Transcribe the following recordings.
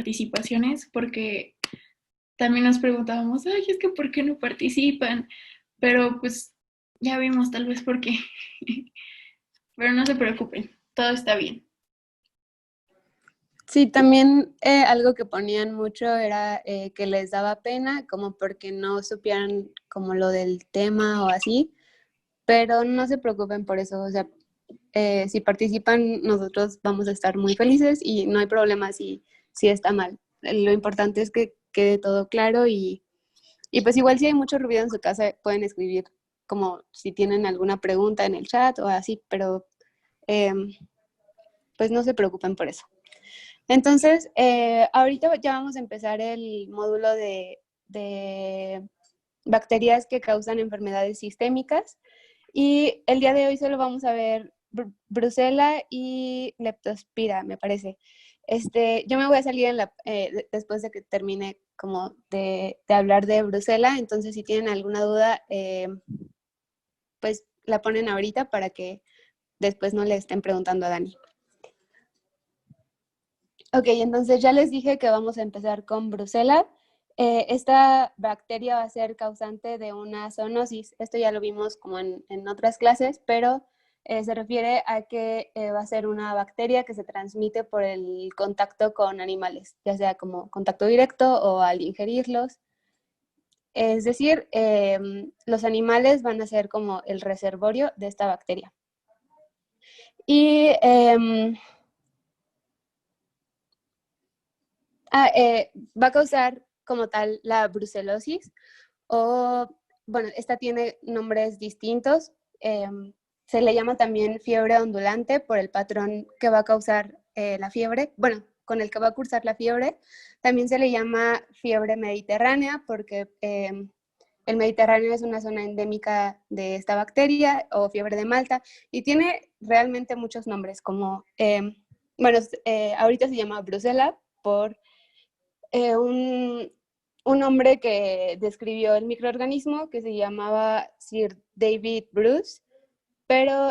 participaciones, porque también nos preguntábamos, ay, es que ¿por qué no participan? Pero pues ya vimos tal vez por qué. Pero no se preocupen, todo está bien. Sí, también algo que ponían mucho era que les daba pena, como porque no supieran como lo del tema o así, pero no se preocupen por eso, o sea, si participan nosotros vamos a estar muy felices y no hay problema si está mal. Lo importante es que quede todo claro y pues igual si hay mucho ruido en su casa pueden escribir como si tienen alguna pregunta en el chat o así, pero pues no se preocupen por eso. Entonces, ahorita ya vamos a empezar el módulo de bacterias que causan enfermedades sistémicas y el día de hoy solo vamos a ver Brucella y Leptospira, me parece. Yo me voy a salir después de que termine como de hablar de Brucella, entonces si tienen alguna duda, pues la ponen ahorita para que después no le estén preguntando a Dani. Ok, entonces ya les dije que vamos a empezar con Brucella. Esta bacteria va a ser causante de una zoonosis. Esto ya lo vimos como en otras clases, pero se refiere a que va a ser una bacteria que se transmite por el contacto con animales, ya sea como contacto directo o al ingerirlos. Es decir, los animales van a ser como el reservorio de esta bacteria. Y va a causar como tal la brucelosis o, bueno, esta tiene nombres distintos. Se le llama también fiebre ondulante por el patrón que va a causar la fiebre, bueno, con el que va a cursar la fiebre. También se le llama fiebre mediterránea porque el Mediterráneo es una zona endémica de esta bacteria o fiebre de Malta y tiene realmente muchos nombres como, bueno, ahorita se llama Brucella por un hombre que describió el microorganismo que se llamaba Sir David Bruce, pero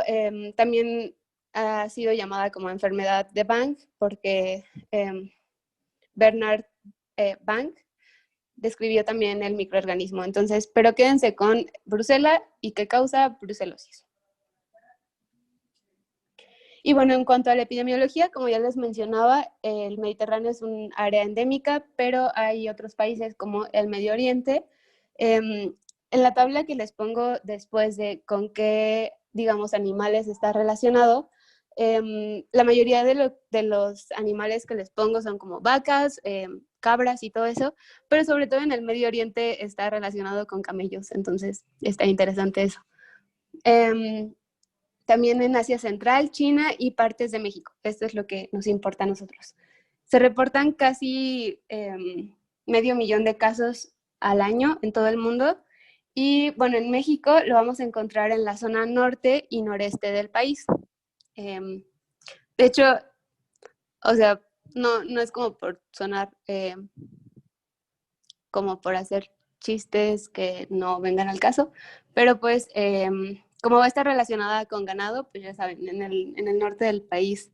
también ha sido llamada como enfermedad de Bank porque Bernard Bank describió también el microorganismo. Entonces, pero quédense con Brucella y qué causa brucelosis. Y bueno, en cuanto a la epidemiología, como ya les mencionaba, el Mediterráneo es un área endémica, pero hay otros países como el Medio Oriente. En la tabla que les pongo después de con qué, digamos, animales está relacionado, la mayoría de los animales que les pongo son como vacas, cabras y todo eso, pero sobre todo en el Medio Oriente está relacionado con camellos, entonces está interesante eso. También en Asia Central, China y partes de México. Esto es lo que nos importa a nosotros. Se reportan casi medio millón de casos al año en todo el mundo. Y bueno, en México lo vamos a encontrar en la zona norte y noreste del país. De hecho, o sea, no es como por sonar, como por hacer chistes que no vengan al caso, pero pues como va a estar relacionada con ganado, pues ya saben, en el norte del país,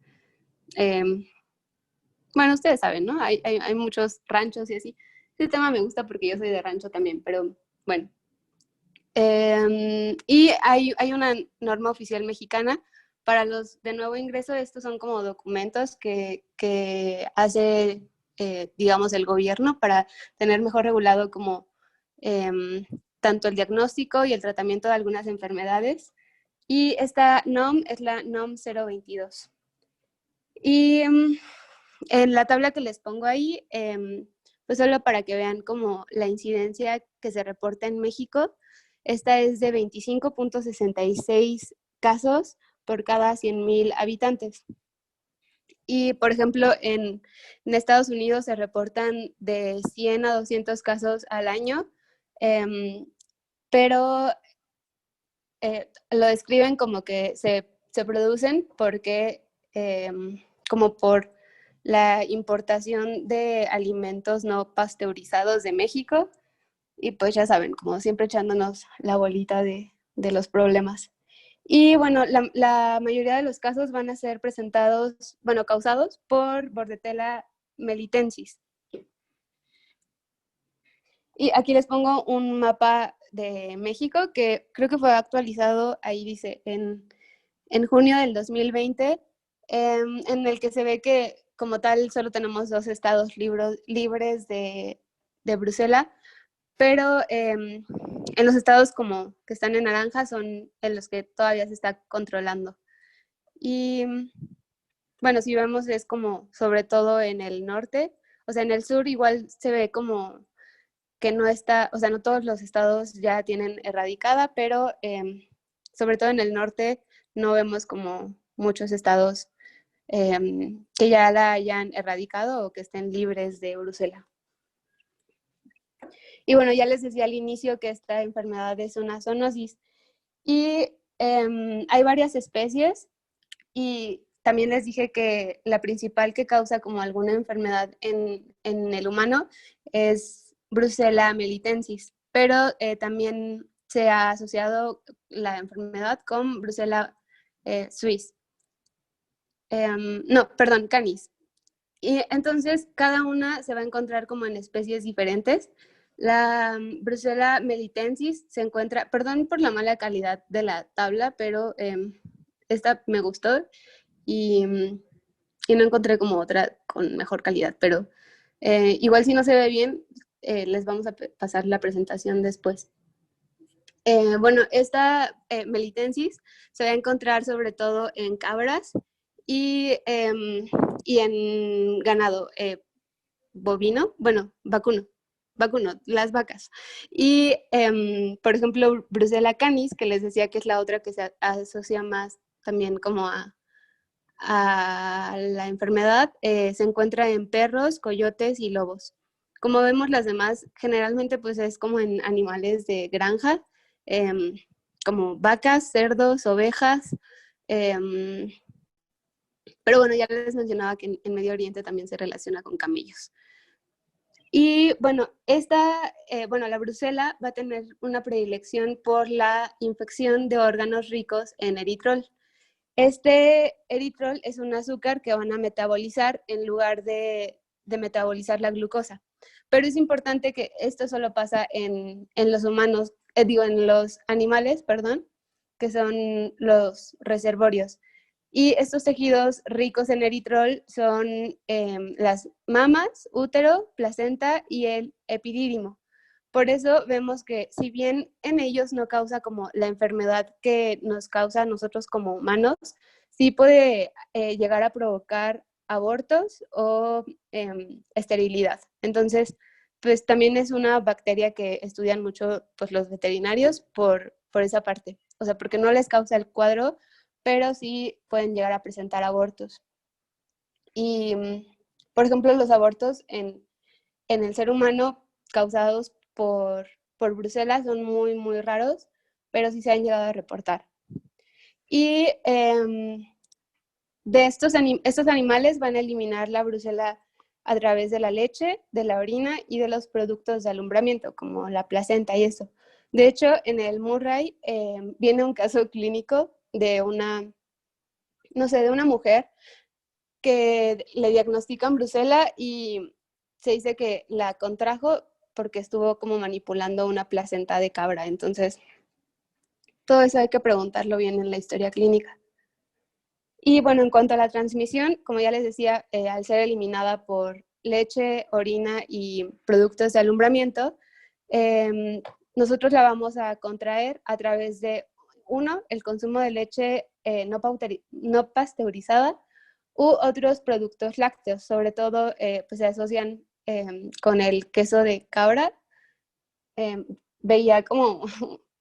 bueno, ustedes saben, ¿no? Hay muchos ranchos y así. Este tema me gusta porque yo soy de rancho también, pero bueno. Y hay una norma oficial mexicana para los de nuevo ingreso. Estos son como documentos que hace, digamos, el gobierno para tener mejor regulado como tanto el diagnóstico y el tratamiento de algunas enfermedades. Y esta NOM es la NOM 022. Y en la tabla que les pongo ahí, pues solo para que vean como la incidencia que se reporta en México, esta es de 25.66 casos por cada 100,000 habitantes. Y, por ejemplo, en Estados Unidos se reportan de 100 a 200 casos al año, pero lo describen como que se producen porque, como por la importación de alimentos no pasteurizados de México, y pues ya saben, como siempre echándonos la bolita de los problemas. Y bueno, la mayoría de los casos van a ser presentados, bueno, causados por Bordetella melitensis. Y aquí les pongo un mapa de México que creo que fue actualizado, ahí dice, en junio del 2020, en el que se ve que como tal solo tenemos 2 estados libres de Bruselas, pero en los estados como que están en naranja son en los que todavía se está controlando. Y bueno, si vemos es como sobre todo en el norte, o sea, en el sur igual se ve como que no está, o sea, no todos los estados ya tienen erradicada, pero sobre todo en el norte no vemos como muchos estados que ya la hayan erradicado o que estén libres de brucela. Y bueno, ya les decía al inicio que esta enfermedad es una zoonosis y hay varias especies y también les dije que la principal que causa como alguna enfermedad en el humano es Brucella melitensis, pero también se ha asociado la enfermedad con Brucella suis. No, perdón, canis. Y entonces cada una se va a encontrar como en especies diferentes. La Brucella melitensis se encuentra, perdón por la mala calidad de la tabla, pero esta me gustó y, y no encontré como otra con mejor calidad, pero igual si no se ve bien, les vamos a pasar la presentación después. Bueno, esta melitensis se va a encontrar sobre todo en cabras y en ganado bovino, bueno, vacuno, las vacas. Y, por ejemplo, Brucella canis, que les decía que es la otra que se asocia más también como a la enfermedad, se encuentra en perros, coyotes y lobos. Como vemos las demás, generalmente pues es como en animales de granja, eh, como vacas, cerdos, ovejas, eh, pero bueno, ya les mencionaba que en Medio Oriente también se relaciona con camellos. Y bueno, la brucela va a tener una predilección por la infección de órganos ricos en eritrol. Este eritrol es un azúcar que van a metabolizar en lugar de metabolizar la glucosa. Pero es importante que esto solo pasa en los humanos, en los animales, perdón, que son los reservorios. Y estos tejidos ricos en eritrol son las mamas, útero, placenta y el epidídimo. Por eso vemos que si bien en ellos no causa como la enfermedad que nos causa a nosotros como humanos, sí puede llegar a provocar abortos o esterilidad. Entonces, pues también es una bacteria que estudian mucho pues, los veterinarios por esa parte. O sea, porque no les causa el cuadro, pero sí pueden llegar a presentar abortos. Y, por ejemplo, los abortos en el ser humano causados por Bruselas son muy, muy raros, pero sí se han llegado a reportar. Y de estos animales van a eliminar la Brucela a través de la leche, de la orina y de los productos de alumbramiento, como la placenta y eso. De hecho, en el Murray viene un caso clínico de no sé, de una mujer que le diagnostican Brucela y se dice que la contrajo porque estuvo como manipulando una placenta de cabra. Entonces, todo eso hay que preguntarlo bien en la historia clínica. Y bueno, en cuanto a la transmisión, como ya les decía, al ser eliminada por leche, orina y productos de alumbramiento, nosotros la vamos a contraer a través de, uno, el consumo de leche no pasteurizada u otros productos lácteos, sobre todo pues se asocian con el queso de cabra. Veía como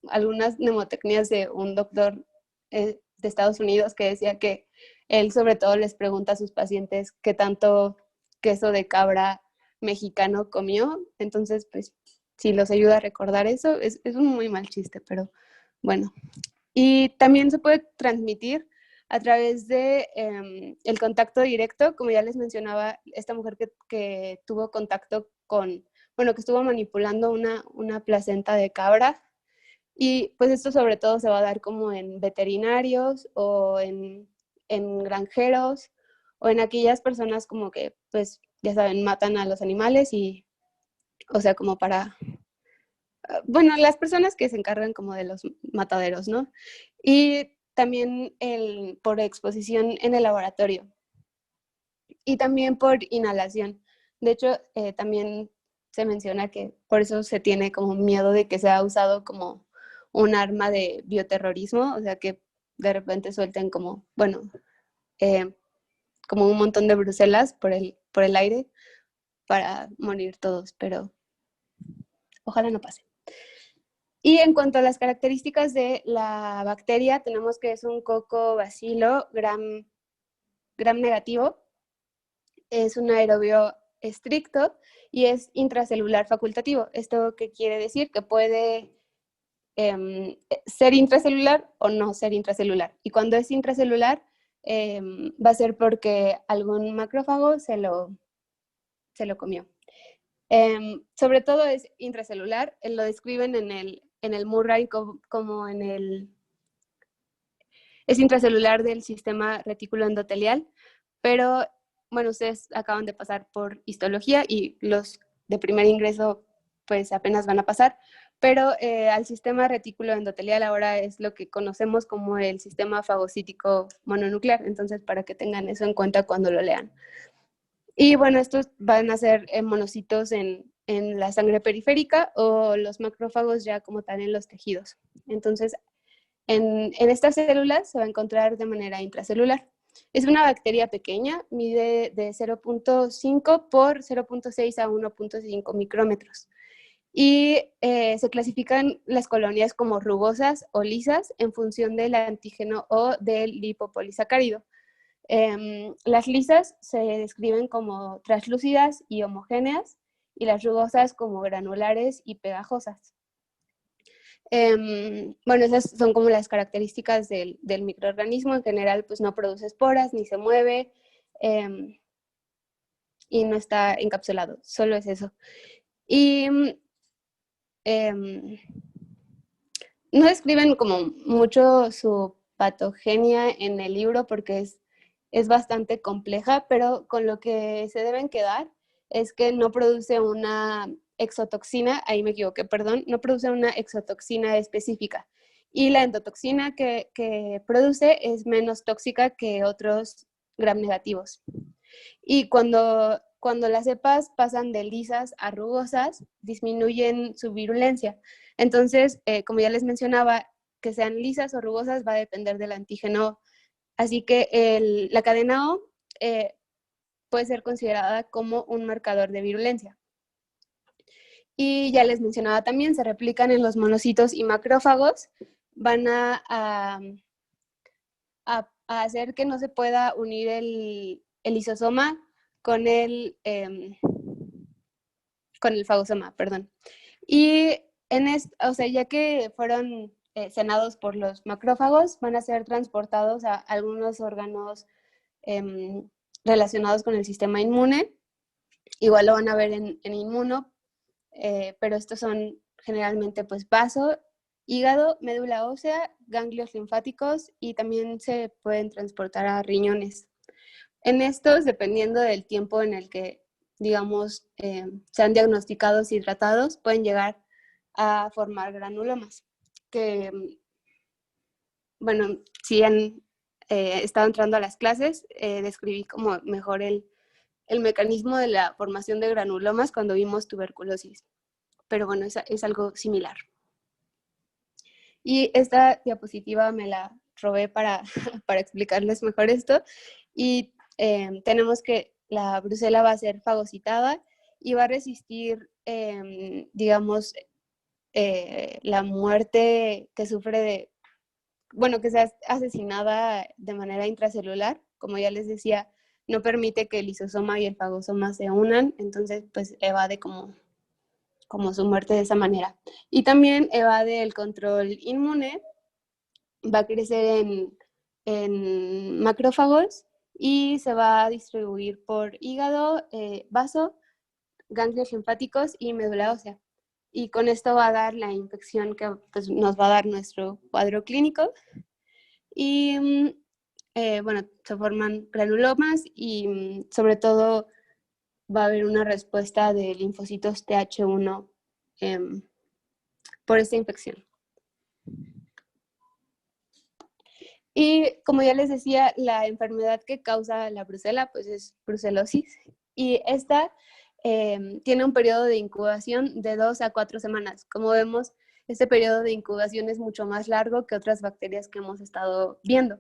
algunas mnemotecnias de un doctor de Estados Unidos que decía que él sobre todo les pregunta a sus pacientes qué tanto queso de cabra mexicano comió. Entonces, pues, si los ayuda a recordar eso, es un muy mal chiste, pero bueno. Y también se puede transmitir a través de el contacto directo, como ya les mencionaba, esta mujer que tuvo contacto con, bueno, que estuvo manipulando una placenta de cabra. Y pues esto sobre todo se va a dar como en veterinarios o en granjeros o en aquellas personas como que, pues, ya saben, matan a los animales y, o sea, como para bueno, las personas que se encargan como de los mataderos, ¿no? Y también por exposición en el laboratorio y también por inhalación. De hecho, también se menciona que por eso se tiene como miedo de que sea usado como un arma de bioterrorismo, o sea, que de repente suelten como, bueno, eh, como un montón de Bruselas por el aire para morir todos, pero ojalá no pase. Y en cuanto a las características de la bacteria, tenemos que es un coco bacilo gram negativo, es un aerobio estricto y es intracelular facultativo. ¿Esto qué quiere decir? Que puede ser intracelular o no ser intracelular. Y cuando es intracelular, va a ser porque algún macrófago se lo comió. Sobre todo es intracelular, lo describen en el Murray como en el... Es intracelular del sistema retículo endotelial, pero bueno, ustedes acaban de pasar por histología y los de primer ingreso pues apenas van a pasar, pero al sistema retículo endotelial ahora es lo que conocemos como el sistema fagocítico mononuclear, entonces para que tengan eso en cuenta cuando lo lean. Y bueno, estos van a ser monocitos en la sangre periférica o los macrófagos ya como tal en los tejidos. Entonces, en estas células se va a encontrar de manera intracelular. Es una bacteria pequeña, mide de 0.5 por 0.6 a 1.5 micrómetros. Y se clasifican las colonias como rugosas o lisas en función del antígeno o del lipopolisacárido. Las lisas se describen como translúcidas y homogéneas y las rugosas como granulares y pegajosas. Bueno, esas son como las características del microorganismo. En general, pues no produce esporas ni se mueve y no está encapsulado, solo es eso. Y no describen como mucho su patogenia en el libro porque es bastante compleja, pero con lo que se deben quedar es que no produce una exotoxina, ahí me equivoqué, perdón, no produce una exotoxina específica. Y la endotoxina que produce es menos tóxica que otros gram negativos. Y cuando las cepas pasan de lisas a rugosas, disminuyen su virulencia. Entonces, como ya les mencionaba, que sean lisas o rugosas va a depender del antígeno. Así que la cadena O puede ser considerada como un marcador de virulencia. Y ya les mencionaba también, se replican en los monocitos y macrófagos, van a hacer que no se pueda unir el lisosoma con con el fagosoma, perdón. Y o sea, ya que fueron cenados por los macrófagos, van a ser transportados a algunos órganos relacionados con el sistema inmune. Igual lo van a ver en inmuno, pero estos son generalmente pues vaso, hígado, médula ósea, ganglios linfáticos y también se pueden transportar a riñones. En estos, dependiendo del tiempo en el que, digamos, sean diagnosticados y tratados, pueden llegar a formar granulomas, que, bueno, si han estado entrando a las clases, describí como mejor el mecanismo de la formación de granulomas cuando vimos tuberculosis, pero bueno, es algo similar. Y esta diapositiva me la robé para, para explicarles mejor esto. Y tenemos que la brucela va a ser fagocitada y va a resistir, digamos, la muerte que sufre de, bueno, que sea asesinada de manera intracelular. Como ya les decía, no permite que el lisosoma y el fagosoma se unan, entonces pues evade como su muerte de esa manera. Y también evade el control inmune, va a crecer en macrófagos y se va a distribuir por hígado, vaso, ganglios linfáticos y médula ósea. Y con esto va a dar la infección que pues, nos va a dar nuestro cuadro clínico. Y bueno, se forman granulomas y sobre todo va a haber una respuesta de linfocitos TH1 por esta infección. Y como ya les decía, la enfermedad que causa la brucela pues es brucelosis, y esta tiene un periodo de incubación de 2 a 4 semanas. Como vemos, este periodo de incubación es mucho más largo que otras bacterias que hemos estado viendo.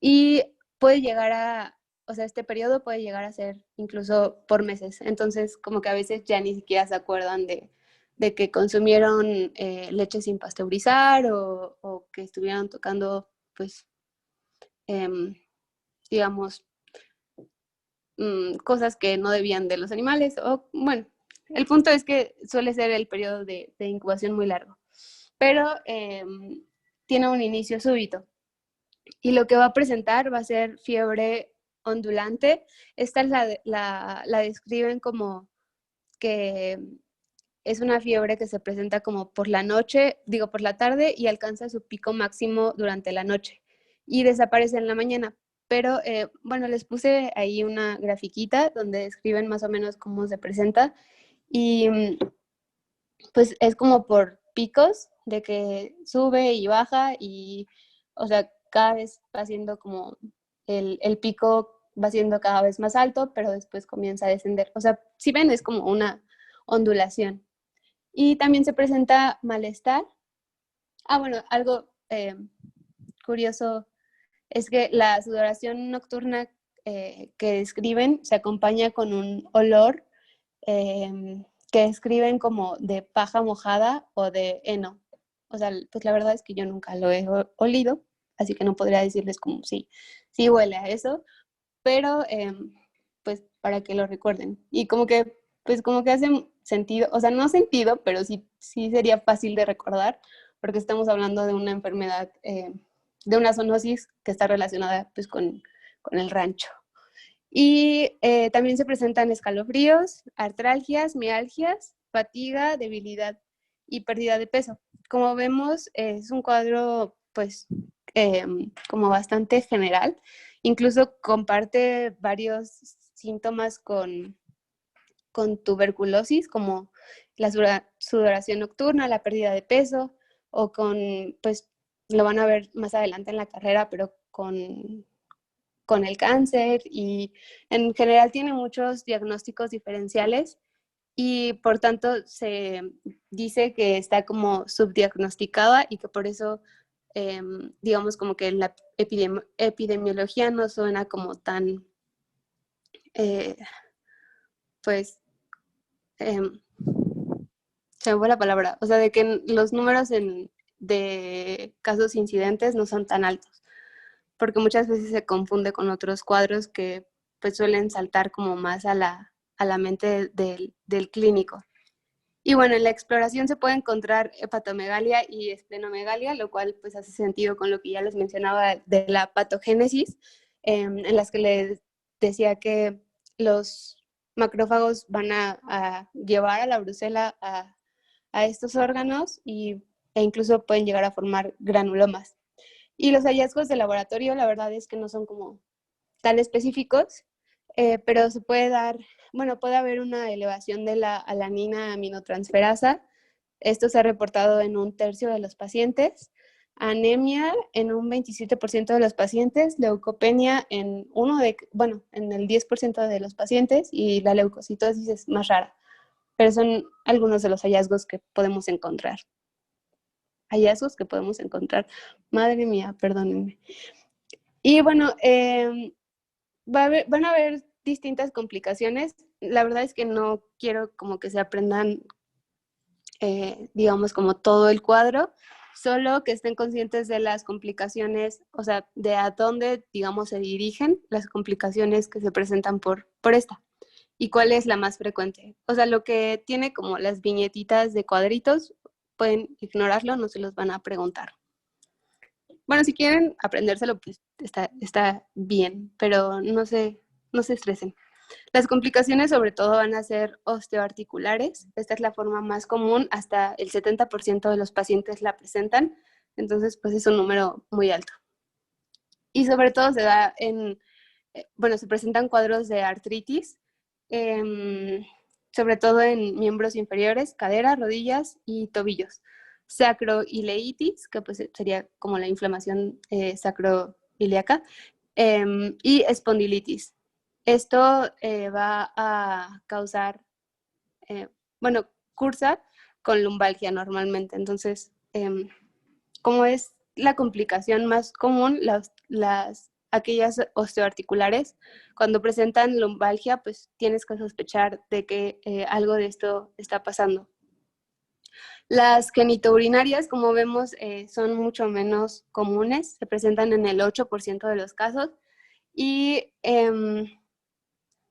Y puede llegar a, o sea, este periodo puede llegar a ser incluso por meses. Entonces, como que a veces ya ni siquiera se acuerdan de que consumieron leche sin pasteurizar, o que estuvieron tocando, pues, digamos, cosas que no debían de los animales. O bueno, el punto es que suele ser el periodo de incubación muy largo, pero tiene un inicio súbito. Y lo que va a presentar va a ser fiebre ondulante. Esta la describen como que es una fiebre que se presenta como por la noche, digo por la tarde, y alcanza su pico máximo durante la noche y desaparece en la mañana. Pero bueno, les puse ahí una grafiquita donde describen más o menos cómo se presenta, y pues es como por picos, de que sube y baja, y o sea, cada vez va siendo como el pico va siendo cada vez más alto, pero después comienza a descender. O sea, si ven, es como una ondulación. Y también se presenta malestar. Ah, bueno, algo curioso es que la sudoración nocturna que describen se acompaña con un olor que describen como de paja mojada o de heno. O sea, pues la verdad es que yo nunca lo he olido, así que no podría decirles como sí huele a eso, pero pues para que lo recuerden. Y pues como que hace sentido, o sea, no sentido, pero sí sería fácil de recordar, porque estamos hablando de una enfermedad, de una zoonosis que está relacionada pues con el rancho. Y también se presentan escalofríos, artralgias, mialgias, fatiga, debilidad y pérdida de peso. Como vemos, es un cuadro pues como bastante general. Incluso comparte varios síntomas con tuberculosis, como la sudoración nocturna, la pérdida de peso, o pues lo van a ver más adelante en la carrera, pero con el cáncer. Y en general tiene muchos diagnósticos diferenciales, y por tanto se dice que está como subdiagnosticada, y que por eso digamos como que la epidemiología no suena como tan pues se me fue la palabra, o sea, de que los números de casos incidentes no son tan altos, porque muchas veces se confunde con otros cuadros que pues suelen saltar como más a la mente del clínico. Y bueno, en la exploración se puede encontrar hepatomegalia y esplenomegalia, lo cual pues hace sentido con lo que ya les mencionaba de la patogénesis, en las que les decía que los macrófagos van a llevar a la brucela a estos órganos, e incluso pueden llegar a formar granulomas. Y los hallazgos de laboratorio, la verdad es que no son como tan específicos, pero se puede dar, bueno, puede haber una elevación de la alanina aminotransferasa. Esto se ha reportado en 1/3 de los pacientes, anemia en un 27% de los pacientes, leucopenia en en el 10% de los pacientes, y la leucocitosis es más rara, pero son algunos de los hallazgos que podemos encontrar. Hallazgos que podemos encontrar. Madre mía, perdónenme. Y bueno, van a haber distintas complicaciones. La verdad es que no quiero como que se aprendan, digamos, como todo el cuadro, solo que estén conscientes de las complicaciones, o sea, de a dónde, digamos, se dirigen las complicaciones que se presentan por esta, y cuál es la más frecuente. O sea, lo que tiene como las viñetitas de cuadritos, pueden ignorarlo, no se los van a preguntar. Bueno, si quieren aprendérselo, pues está bien, pero no se estresen. Las complicaciones sobre todo van a ser osteoarticulares. Esta es la forma más común, hasta el 70% de los pacientes la presentan, entonces pues es un número muy alto. Y sobre todo se da se presentan cuadros de artritis, sobre todo en miembros inferiores, cadera, rodillas y tobillos. sacroileitis, que pues sería como la inflamación sacroiliaca, y espondilitis. Esto va a causar, bueno, cursa con lumbalgia normalmente. Entonces, como es la complicación más común, aquellas osteoarticulares, cuando presentan lumbalgia, pues tienes que sospechar de que algo de esto está pasando. Las genitourinarias, como vemos, son mucho menos comunes, se presentan en el 8% de los casos y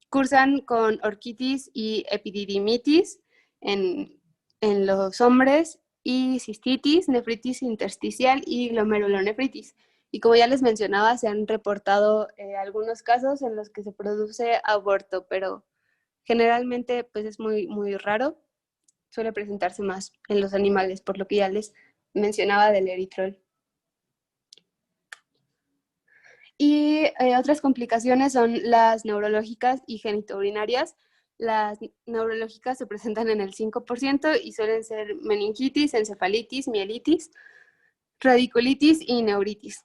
cursan con orquitis y epididimitis en los hombres y cistitis, nefritis intersticial y glomerulonefritis. Y como ya les mencionaba, se han reportado algunos casos en los que se produce aborto, pero generalmente pues es muy, muy raro. Suele presentarse más en los animales, por lo que ya les mencionaba del eritrol. Y otras complicaciones son las neurológicas y genitourinarias. Las neurológicas se presentan en el 5% y suelen ser meningitis, encefalitis, mielitis, radiculitis y neuritis.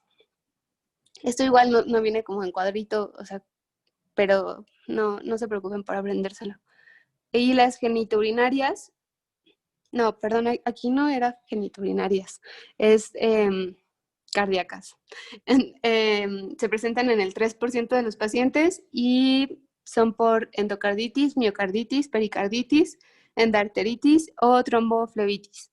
Esto igual no viene como en cuadrito, o sea, pero no se preocupen por aprendérselo. Y las genitourinarias, no, perdón, aquí no era genitourinarias, es cardíacas. Se presentan en el 3% de los pacientes y son por endocarditis, miocarditis, pericarditis, endarteritis o tromboflebitis.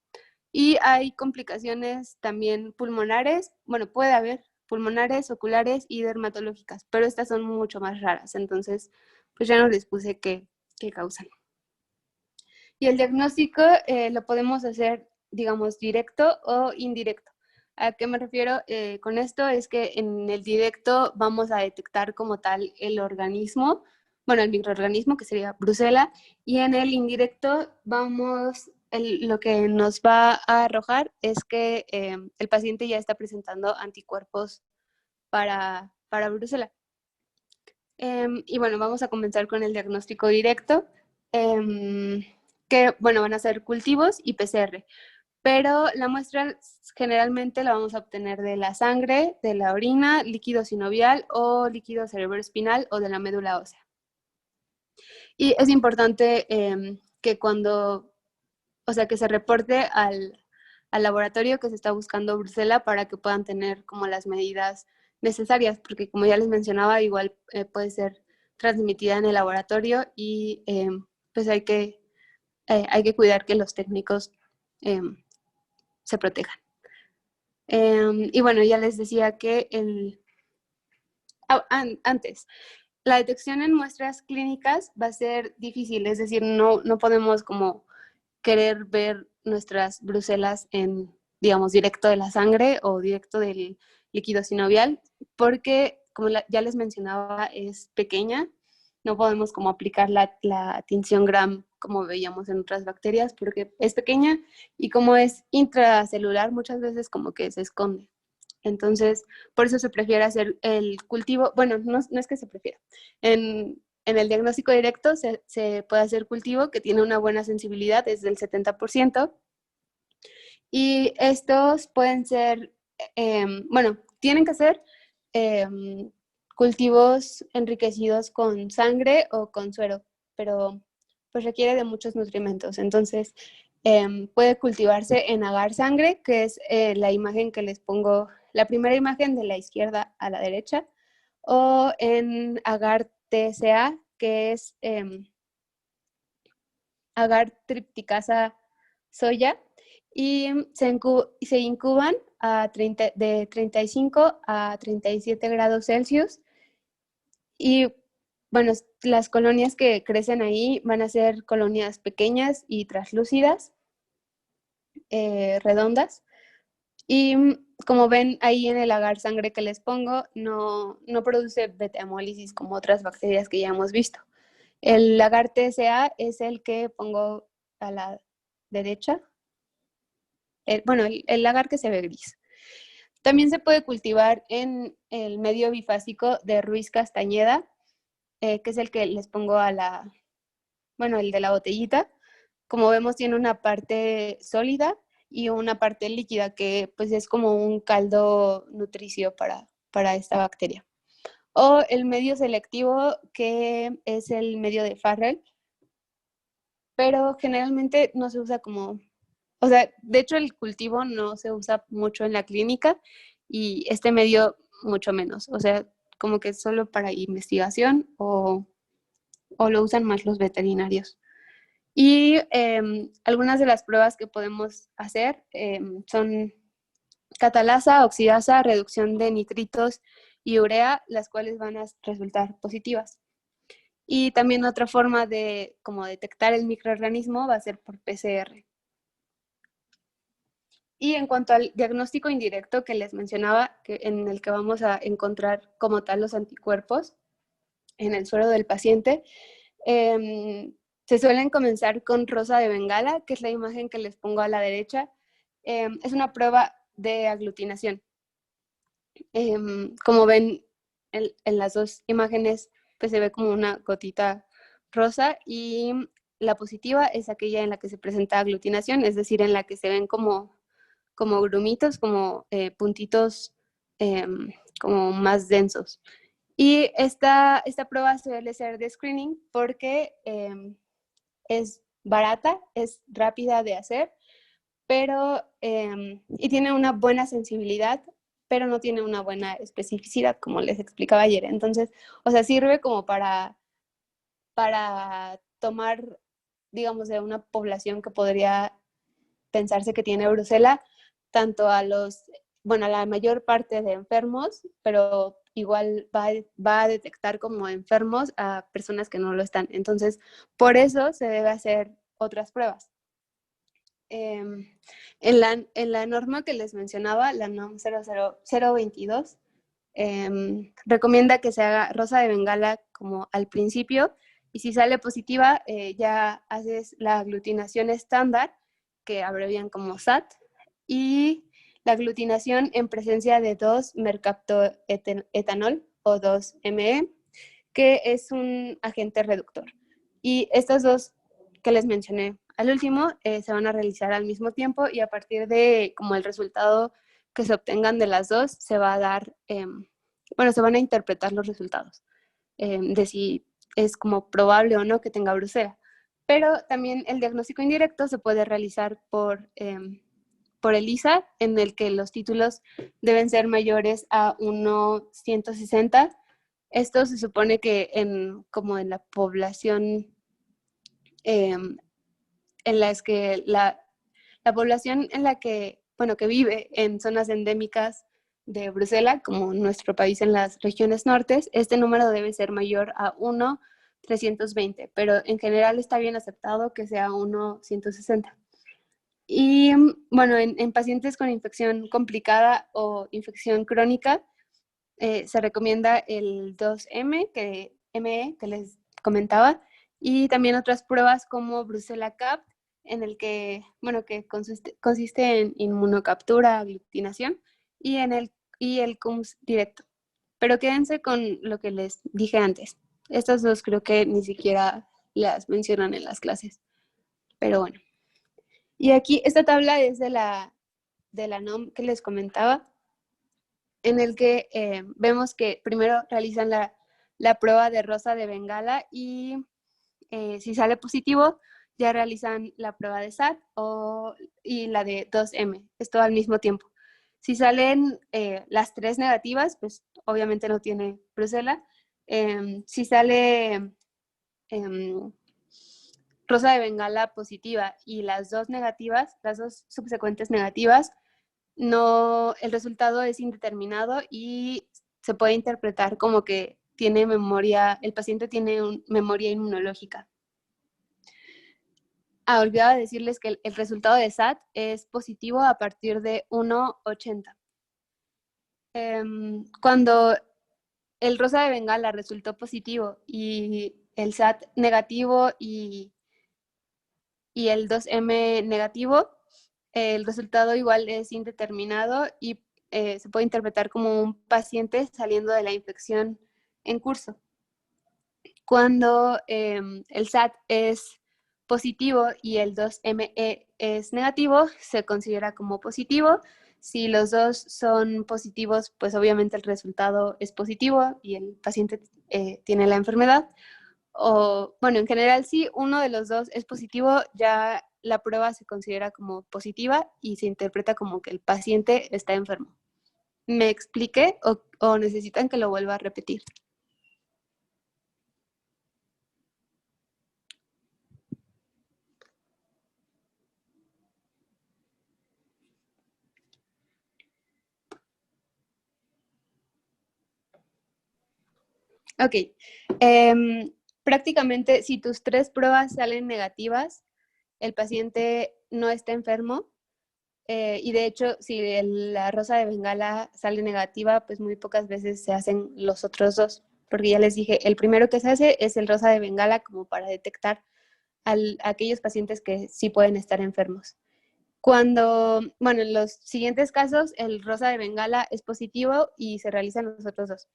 Y hay complicaciones también pulmonares, bueno, puede haber pulmonares, oculares y dermatológicas, pero estas son mucho más raras, entonces pues ya no les puse qué causan. Y el diagnóstico lo podemos hacer, digamos, directo o indirecto. ¿A qué me refiero con esto? Es que en el directo vamos a detectar como tal el organismo, bueno, el microorganismo que sería Brucella, y en el indirecto lo que nos va a arrojar es que el paciente ya está presentando anticuerpos para Brucella. Y bueno, vamos a comenzar con el diagnóstico directo, que bueno, van a ser cultivos y PCR. Pero la muestra generalmente la vamos a obtener de la sangre, de la orina, líquido sinovial o líquido cerebroespinal o de la médula ósea. Y es importante que que se reporte al laboratorio que se está buscando Brucella para que puedan tener como las medidas necesarias, porque como ya les mencionaba, igual puede ser transmitida en el laboratorio y pues hay que cuidar que los técnicos se protejan. Y bueno, ya les decía que antes, la detección en muestras clínicas va a ser difícil, es decir, no podemos como querer ver nuestras brucelas en, digamos, directo de la sangre o directo del líquido sinovial, porque, como ya les mencionaba, es pequeña. No podemos como aplicar la tinción Gram como veíamos en otras bacterias, porque es pequeña y como es intracelular, muchas veces como que se esconde. Entonces, por eso se prefiere hacer el cultivo. Bueno, no es que se prefiera. En el diagnóstico directo se puede hacer cultivo que tiene una buena sensibilidad, es del 70%. Y estos pueden ser, bueno, tienen que ser cultivos enriquecidos con sangre o con suero, pero pues requiere de muchos nutrimentos. Entonces, puede cultivarse en agar sangre, que es la imagen que les pongo, la primera imagen de la izquierda a la derecha, o en agar TSA, que es agar tripticasa soya, y se incuban de 35 a 37 grados Celsius. Y bueno, las colonias que crecen ahí van a ser colonias pequeñas y translúcidas, redondas. Y como ven ahí en el agar sangre que les pongo, no produce beta-hemólisis como otras bacterias que ya hemos visto. El agar TSA es el que pongo a la derecha. El agar que se ve gris. También se puede cultivar en el medio bifásico de Ruiz Castañeda, que es el que les pongo el de la botellita. Como vemos, tiene una parte sólida y una parte líquida que pues es como un caldo nutricio para esta bacteria. O el medio selectivo, que es el medio de Farrell, pero generalmente no se usa como, o sea, de hecho el cultivo no se usa mucho en la clínica y este medio mucho menos, o sea, como que es solo para investigación o lo usan más los veterinarios. Y algunas de las pruebas que podemos hacer son catalasa, oxidasa, reducción de nitritos y urea, las cuales van a resultar positivas. Y también otra forma de como detectar el microorganismo va a ser por PCR. Y en cuanto al diagnóstico indirecto que les mencionaba, en el que vamos a encontrar como tal los anticuerpos en el suero del paciente, se suelen comenzar con rosa de Bengala, que es la imagen que les pongo a la derecha. Es una prueba de aglutinación. Como ven en las dos imágenes, pues se ve como una gotita rosa y la positiva es aquella en la que se presenta aglutinación, es decir, en la que se ven como grumitos, como puntitos como más densos. Y esta prueba suele ser de screening porque es barata, es rápida de hacer, pero y tiene una buena sensibilidad, pero no tiene una buena especificidad, como les explicaba ayer. Entonces, o sea, sirve como para tomar, digamos, de una población que podría pensarse que tiene brucela, tanto a a la mayor parte de enfermos, pero igual va a detectar como enfermos a personas que no lo están. Entonces, por eso se debe hacer otras pruebas. En la norma que les mencionaba, la NOM 00022, recomienda que se haga rosa de Bengala como al principio, y si sale positiva, ya haces la aglutinación estándar, que abrevian como SAT, y la aglutinación en presencia de 2-mercaptoetanol o 2-ME, que es un agente reductor. Y estos dos que les mencioné al último se van a realizar al mismo tiempo, y a partir de como el resultado que se obtengan de las dos, se va a dar, se van a interpretar los resultados de si es como probable o no que tenga brucela. Pero también el diagnóstico indirecto se puede realizar por ELISA, en el que los títulos deben ser mayores a 1,160. Esto se supone que como en la población en la población en la que vive en zonas endémicas de Bruselas, como nuestro país en las regiones nortes, este número debe ser mayor a 1,320, pero en general está bien aceptado que sea 1,160. Y bueno, en pacientes con infección complicada o infección crónica, se recomienda el 2M, ME, que les comentaba, y también otras pruebas como Brucella CAP, en el que, que consiste en inmunocaptura, aglutinación, y el CUMS directo. Pero quédense con lo que les dije antes. Estas dos creo que ni siquiera las mencionan en las clases. Pero bueno. Y aquí, esta tabla es de la NOM que les comentaba, en el que vemos que primero realizan la prueba de rosa de Bengala, y si sale positivo, ya realizan la prueba de SAT y la de 2M, esto al mismo tiempo. Si salen las tres negativas, pues obviamente no tiene brucela. Si sale rosa de Bengala positiva y las dos negativas, las dos subsecuentes negativas, no, el resultado es indeterminado y se puede interpretar como que tiene memoria, el paciente tiene memoria inmunológica. Olvidaba decirles que el resultado de SAT es positivo a partir de 1,80. Cuando el rosa de Bengala resultó positivo y el SAT negativo y el 2M negativo, el resultado igual es indeterminado y se puede interpretar como un paciente saliendo de la infección en curso. Cuando el SAT es positivo y el 2-ME es negativo, se considera como positivo. Si los dos son positivos, pues obviamente el resultado es positivo y el paciente tiene la enfermedad. O, bueno, en general, si uno de los dos es positivo, ya la prueba se considera como positiva y se interpreta como que el paciente está enfermo. ¿Me expliqué o necesitan que lo vuelva a repetir? Ok. Prácticamente, si tus 3 pruebas salen negativas, el paciente no está enfermo. Y de hecho, si la rosa de Bengala sale negativa, pues muy pocas veces se hacen los otros 2. Porque ya les dije, el primero que se hace es el rosa de Bengala como para detectar a aquellos pacientes que sí pueden estar enfermos. Bueno, en los siguientes casos, el rosa de Bengala es positivo y se realizan los otros 2.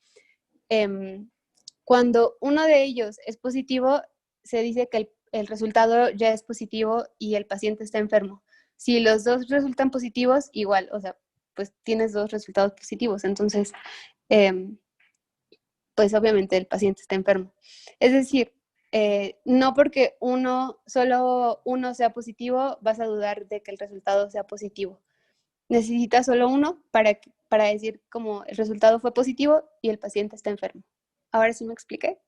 Cuando uno de ellos es positivo, se dice que el resultado ya es positivo y el paciente está enfermo. Si los 2 resultan positivos, igual, o sea, pues tienes 2 resultados positivos, entonces, pues obviamente el paciente está enfermo. Es decir, no porque solo uno sea positivo, vas a dudar de que el resultado sea positivo. Necesitas solo uno para decir como el resultado fue positivo y el paciente está enfermo. ¿Ahora sí me expliqué?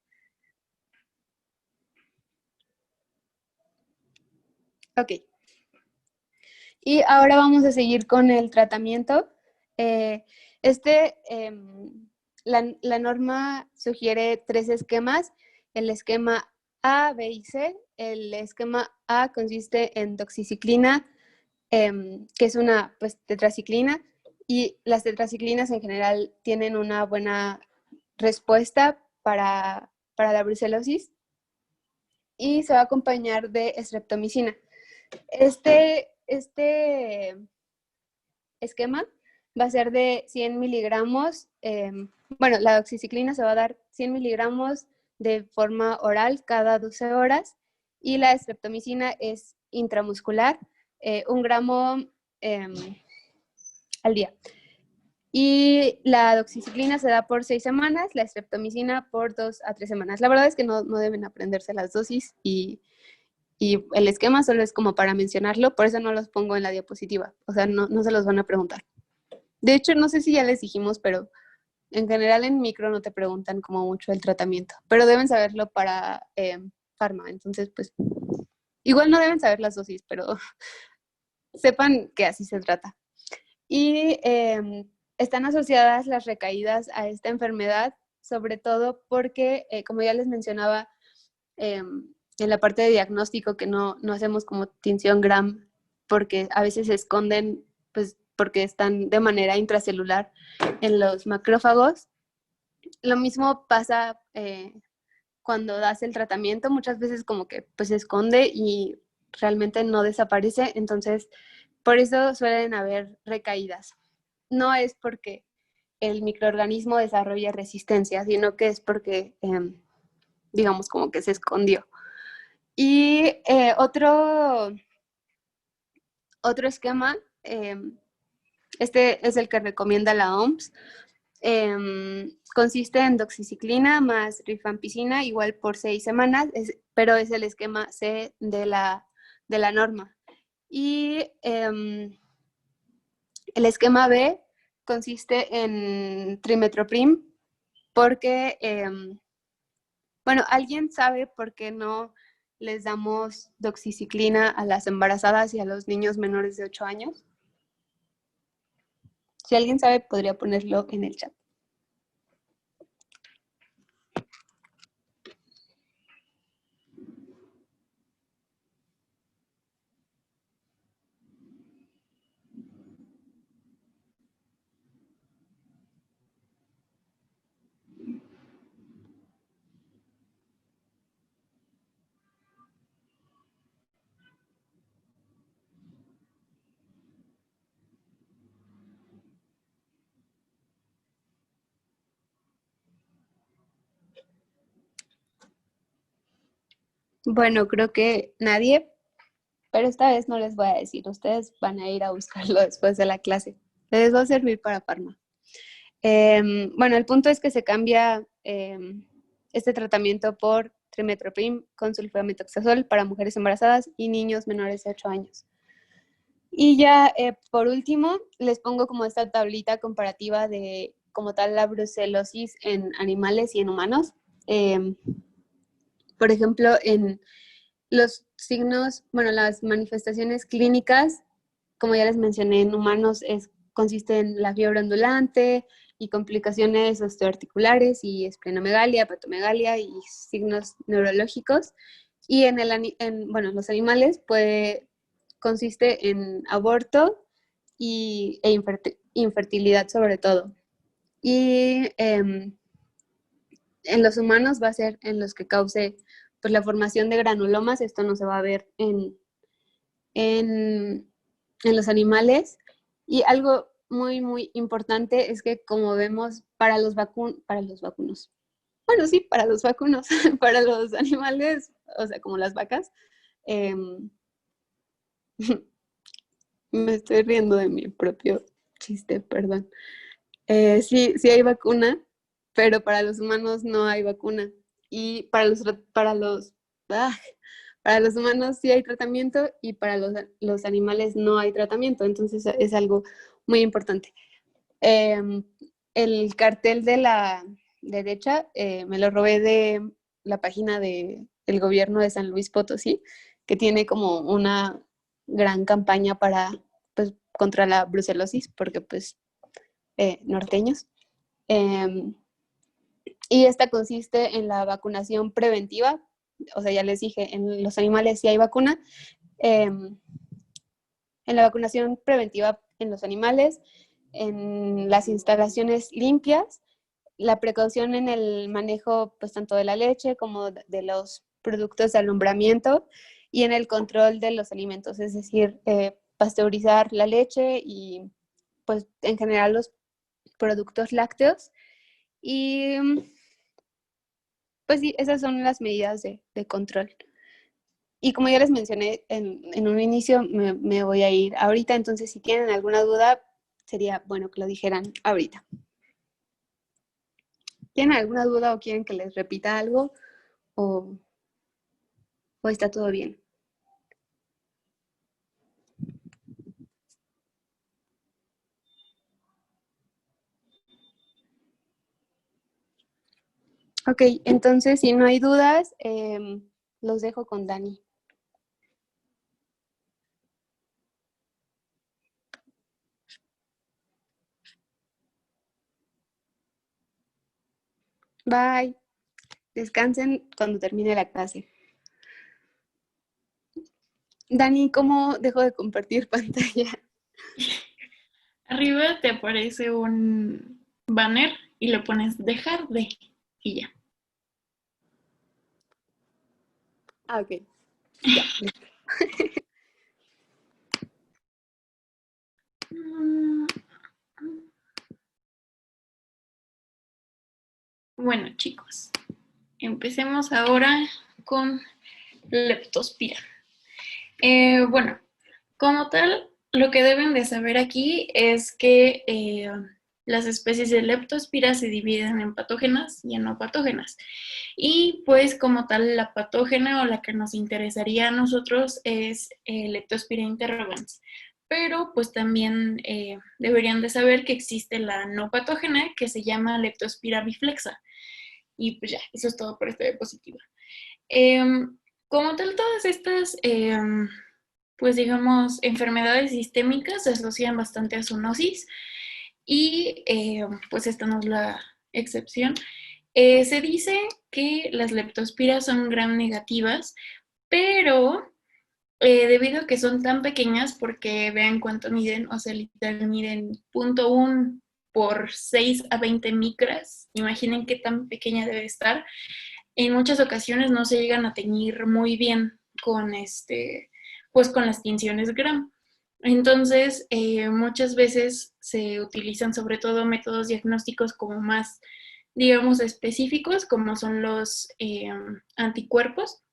Ok. Y ahora vamos a seguir con el tratamiento. Eh, este, la norma sugiere 3 esquemas. El esquema A, B y C. El esquema A consiste en doxiciclina, que es una pues, tetraciclina, y las tetraciclinas en general tienen una buena respuesta para la brucelosis, y se va a acompañar de streptomicina. Este esquema va a ser de 100 miligramos. Bueno, la doxiciclina se va a dar 100 miligramos de forma oral cada 12 horas y la streptomicina es intramuscular, 1 gramo al día. Y la doxiciclina se da por 6 semanas, la streptomicina por 2 a 3 semanas. La verdad es que no deben aprenderse las dosis y el esquema solo es como para mencionarlo, por eso no los pongo en la diapositiva, o sea, no se los van a preguntar. De hecho, no sé si ya les dijimos, pero en general en micro no te preguntan como mucho el tratamiento, pero deben saberlo para farma, entonces pues igual no deben saber las dosis, pero sepan que así se trata. Y están asociadas las recaídas a esta enfermedad, sobre todo porque, como ya les mencionaba, en la parte de diagnóstico que no hacemos como tinción Gram porque a veces se esconden, pues porque están de manera intracelular en los macrófagos. Lo mismo pasa cuando das el tratamiento, muchas veces como que pues se esconde y realmente no desaparece, entonces por eso suelen haber recaídas. No es porque el microorganismo desarrolla resistencia, sino que es porque, digamos, como que se escondió. Y otro esquema, este es el que recomienda la OMS, consiste en doxiciclina más rifampicina, igual por 6 semanas, pero es el esquema C de la norma. Y el esquema B consiste en trimetoprim, porque, bueno, ¿alguien sabe por qué no les damos doxiciclina a las embarazadas y a los niños menores de 8 años? Si alguien sabe, podría ponerlo en el chat. Bueno, creo que nadie, pero esta vez no les voy a decir. Ustedes van a ir a buscarlo después de la clase. Les va a servir para Parma. Bueno, el punto es que se cambia este tratamiento por trimethoprim con sulfamethoxazol para mujeres embarazadas y niños menores de 8 años. Y ya por último, les pongo como esta tablita comparativa de como tal la brucelosis en animales y en humanos. Por ejemplo, en los signos, bueno, las manifestaciones clínicas, como ya les mencioné, en humanos consiste en la fiebre ondulante y complicaciones osteoarticulares y esplenomegalia, patomegalia y signos neurológicos. Y bueno, los animales consiste en aborto e infertilidad sobre todo. Y en los humanos va a ser en los que cause pues, la formación de granulomas. Esto no se va a ver en los animales. Y algo muy, muy importante es que, como vemos, para los vacunos, bueno, sí, para los vacunos, para los animales, o sea, como las vacas, eh, me estoy riendo de mi propio chiste, perdón. Sí, sí hay vacuna, pero para los humanos no hay vacuna. Y ah, para los humanos sí hay tratamiento y para los animales no hay tratamiento. Entonces es algo muy importante. El cartel de la derecha me lo robé de la página del gobierno de San Luis Potosí, que tiene como una gran campaña pues, contra la brucelosis, porque pues norteños. Y esta consiste en la vacunación preventiva. O sea, ya les dije, en los animales sí hay vacuna. En la vacunación preventiva en los animales, en las instalaciones limpias, la precaución en el manejo pues tanto de la leche como de los productos de alumbramiento y en el control de los alimentos, es decir, pasteurizar la leche y pues en general los productos lácteos. Y pues sí, esas son las medidas de control. Y como ya les mencioné en un inicio, me voy a ir ahorita, entonces si tienen alguna duda, sería bueno que lo dijeran ahorita. ¿Tienen alguna duda o quieren que les repita algo? ¿O está todo bien? Ok, entonces si no hay dudas, los dejo con Dani. Bye. Descansen cuando termine la clase. Dani, ¿cómo dejo de compartir pantalla? Arriba te aparece un banner y le pones dejar de y ya. Ah, ok. Ya, listo. Bueno, chicos, empecemos ahora con leptospira. Bueno, como tal, lo que deben de saber aquí es que las especies de leptospira se dividen en patógenas y en no patógenas. Y pues como tal, la patógena o la que nos interesaría a nosotros es Leptospira interrogans. Pero pues también deberían de saber que existe la no patógena que se llama Leptospira biflexa. Y pues ya, eso es todo por esta diapositiva. Como tal, todas estas pues digamos, enfermedades sistémicas se asocian bastante a zoonosis y pues esta no es la excepción. Se dice que las leptospiras son gram negativas, pero debido a que son tan pequeñas, porque vean cuánto miden, o sea, literal miden 0.1 por 6 a 20 micras, imaginen qué tan pequeña debe estar, en muchas ocasiones no se llegan a teñir muy bien con pues con las tinciones Gram. Entonces, muchas veces se utilizan sobre todo métodos diagnósticos como más, digamos, específicos, como son los anticuerpos.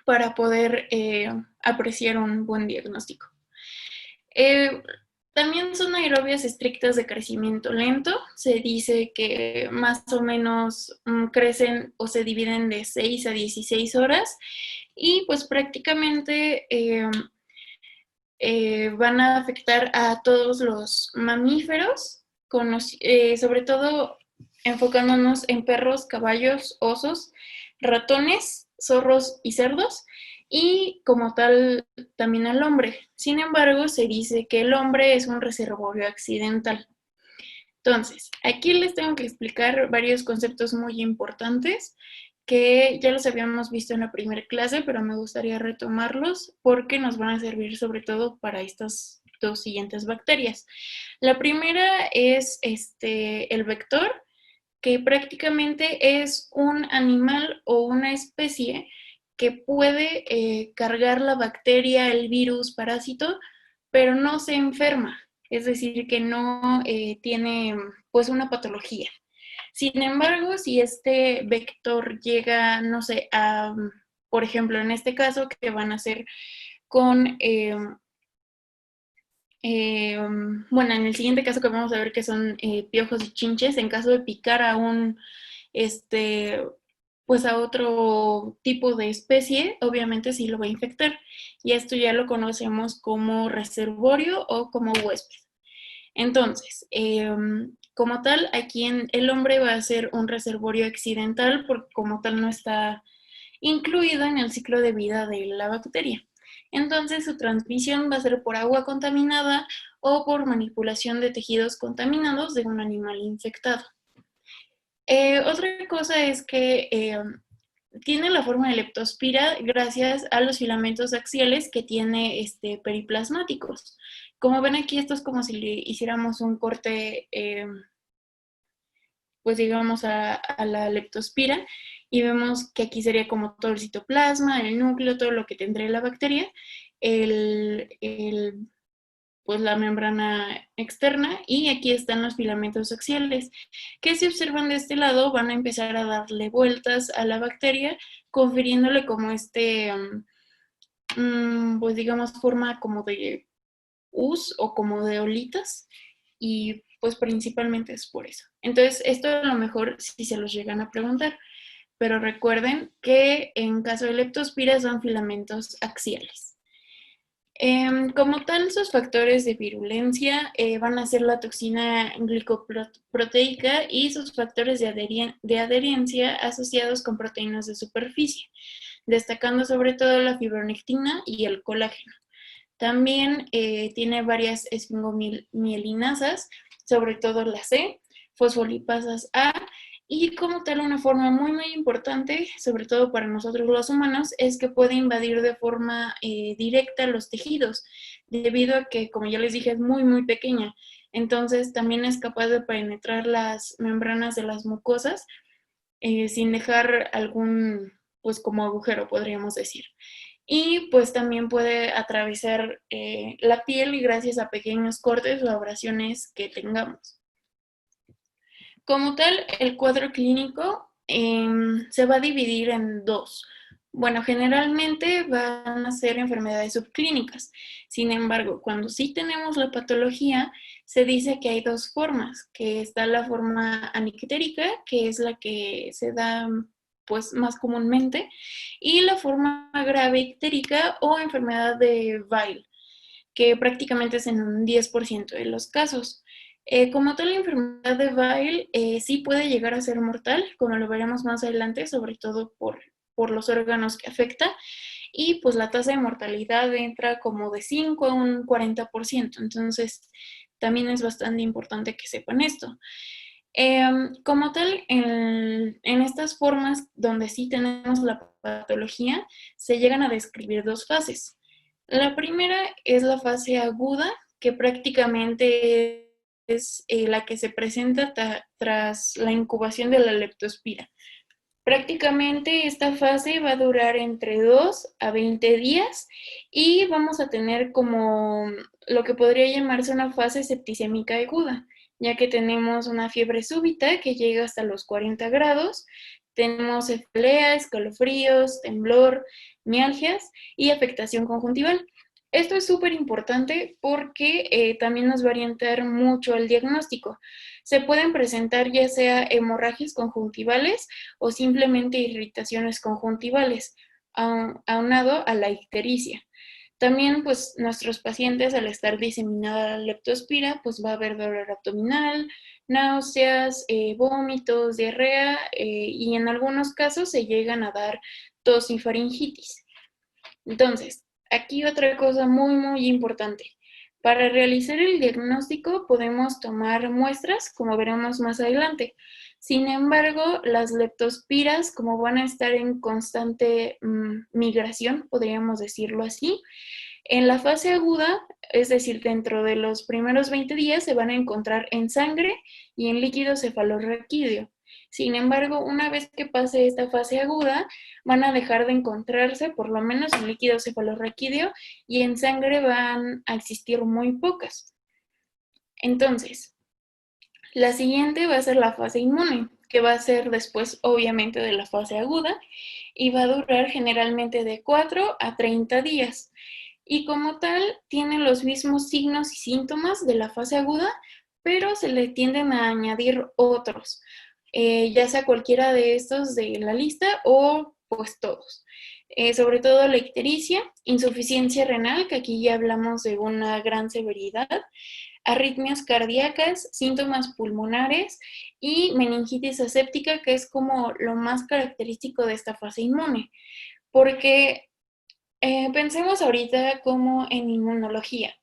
para poder apreciar un buen diagnóstico. También son aerobias estrictas de crecimiento lento. Se dice que más o menos crecen o se dividen de 6 a 16 horas y pues prácticamente van a afectar a todos los mamíferos, sobre todo enfocándonos en perros, caballos, osos, ratones, zorros y cerdos, y como tal también al hombre. Sin embargo, se dice que el hombre es un reservorio accidental. Entonces, aquí les tengo que explicar varios conceptos muy importantes que ya los habíamos visto en la primera clase, pero me gustaría retomarlos porque nos van a servir sobre todo para estas dos siguientes bacterias. La primera es el vector, que prácticamente es un animal o una especie que puede cargar la bacteria, el virus, parásito, pero no se enferma, es decir, que no tiene pues una patología. Sin embargo, si este vector llega, no sé, por ejemplo, en este caso que van a ser con bueno, en el siguiente caso que vamos a ver que son piojos y chinches, en caso de picar a pues a otro tipo de especie, obviamente sí lo va a infectar. Y esto ya lo conocemos como reservorio o como huésped. Entonces, como tal, aquí el hombre va a ser un reservorio accidental porque como tal no está incluido en el ciclo de vida de la bacteria. Entonces, su transmisión va a ser por agua contaminada o por manipulación de tejidos contaminados de un animal infectado. Otra cosa es que tiene la forma de leptospira gracias a los filamentos axiales que tiene periplasmáticos. Como ven aquí, esto es como si le hiciéramos un corte, pues digamos, a la leptospira, y vemos que aquí sería como todo el citoplasma, el núcleo, todo lo que tendría la bacteria, pues la membrana externa, y aquí están los filamentos axiales, que si observan de este lado van a empezar a darle vueltas a la bacteria, confiriéndole como pues digamos, forma como de U's o como de olitas, y pues principalmente es por eso. Entonces, esto a lo mejor si se los llegan a preguntar, pero recuerden que en caso de leptospira son filamentos axiales. Como tal, sus factores de virulencia van a ser la toxina glicoproteica y sus factores de adherencia asociados con proteínas de superficie, destacando sobre todo la fibronectina y el colágeno. También tiene varias esfingomielinasas, sobre todo la C, fosfolipasas A, y como tal una forma muy muy importante, sobre todo para nosotros los humanos, es que puede invadir de forma directa los tejidos, debido a que, como ya les dije, es muy muy pequeña. Entonces también es capaz de penetrar las membranas de las mucosas sin dejar algún, pues como agujero, podríamos decir. Y pues también puede atravesar la piel y gracias a pequeños cortes o abrasiones que tengamos. Como tal, el cuadro clínico se va a dividir en dos. Bueno, generalmente van a ser enfermedades subclínicas. Sin embargo, cuando sí tenemos la patología, se dice que hay dos formas, que está la forma anictérica, que es la que se da pues más comúnmente, y la forma grave ictérica o enfermedad de Weil, que prácticamente es en un 10% de los casos. Como tal, la enfermedad de Weil sí puede llegar a ser mortal, como lo veremos más adelante, sobre todo por los órganos que afecta, y pues la tasa de mortalidad entra como de 5 a un 40%, entonces también es bastante importante que sepan esto. Como tal, en estas formas donde sí tenemos la patología, se llegan a describir dos fases. La primera es la fase aguda, que prácticamente es la que se presenta tras la incubación de la leptospira. Prácticamente esta fase va a durar entre 2 a 20 días y vamos a tener como lo que podría llamarse una fase septicémica aguda, ya que tenemos una fiebre súbita que llega hasta los 40 grados, Tenemos cefalea, escalofríos, temblor, mialgias y afectación conjuntival. Esto es súper importante porque también nos va a orientar mucho el diagnóstico. Se pueden presentar ya sea hemorragias conjuntivales o simplemente irritaciones conjuntivales, aunado a la ictericia. También, pues, nuestros pacientes, al estar diseminada la leptospira, pues va a haber dolor abdominal, náuseas, vómitos, diarrea, y en algunos casos se llegan a dar tos y faringitis. Entonces, aquí otra cosa muy, muy importante. Para realizar el diagnóstico podemos tomar muestras, como veremos más adelante. Sin embargo, las leptospiras, como van a estar en constante migración, podríamos decirlo así, en la fase aguda, es decir, dentro de los primeros 20 días, se van a encontrar en sangre y en líquido cefalorraquídeo. Sin embargo, una vez que pase esta fase aguda, van a dejar de encontrarse, por lo menos en líquido cefalorraquídeo, y en sangre van a existir muy pocas. Entonces, la siguiente va a ser la fase inmune, que va a ser después, obviamente, de la fase aguda, y va a durar generalmente de 4 a 30 días. Y como tal, tiene los mismos signos y síntomas de la fase aguda, pero se le tienden a añadir otros, ya sea cualquiera de estos de la lista o pues todos. Sobre todo la ictericia, insuficiencia renal, que aquí ya hablamos de una gran severidad, arritmias cardíacas, síntomas pulmonares y meningitis aséptica, que es como lo más característico de esta fase inmune, porque pensemos ahorita como en inmunología.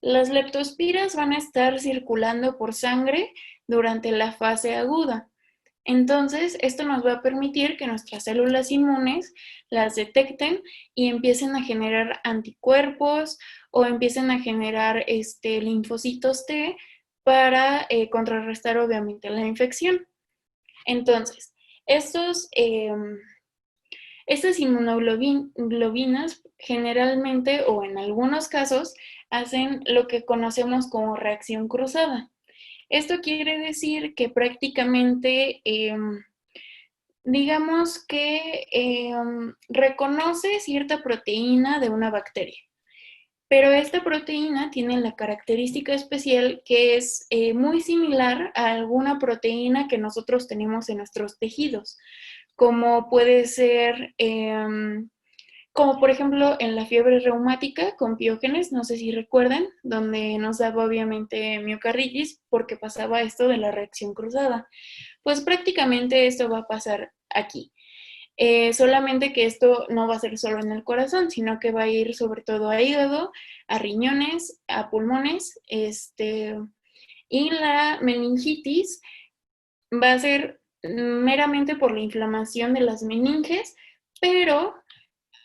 Las leptospiras van a estar circulando por sangre durante la fase aguda. Entonces, esto nos va a permitir que nuestras células inmunes las detecten y empiecen a generar anticuerpos o empiecen a generar linfocitos T para contrarrestar obviamente la infección. Entonces, estas inmunoglobinas generalmente o en algunos casos hacen lo que conocemos como reacción cruzada. Esto quiere decir que prácticamente, digamos que reconoce cierta proteína de una bacteria, pero esta proteína tiene la característica especial que es muy similar a alguna proteína que nosotros tenemos en nuestros tejidos, como puede ser como por ejemplo en la fiebre reumática con Piógenes, no sé si recuerdan, donde nos daba obviamente miocarditis porque pasaba esto de la reacción cruzada. Pues prácticamente esto va a pasar aquí. Solamente que esto no va a ser solo en el corazón, sino que va a ir sobre todo a hígado, a riñones, a pulmones, y la meningitis va a ser meramente por la inflamación de las meninges, pero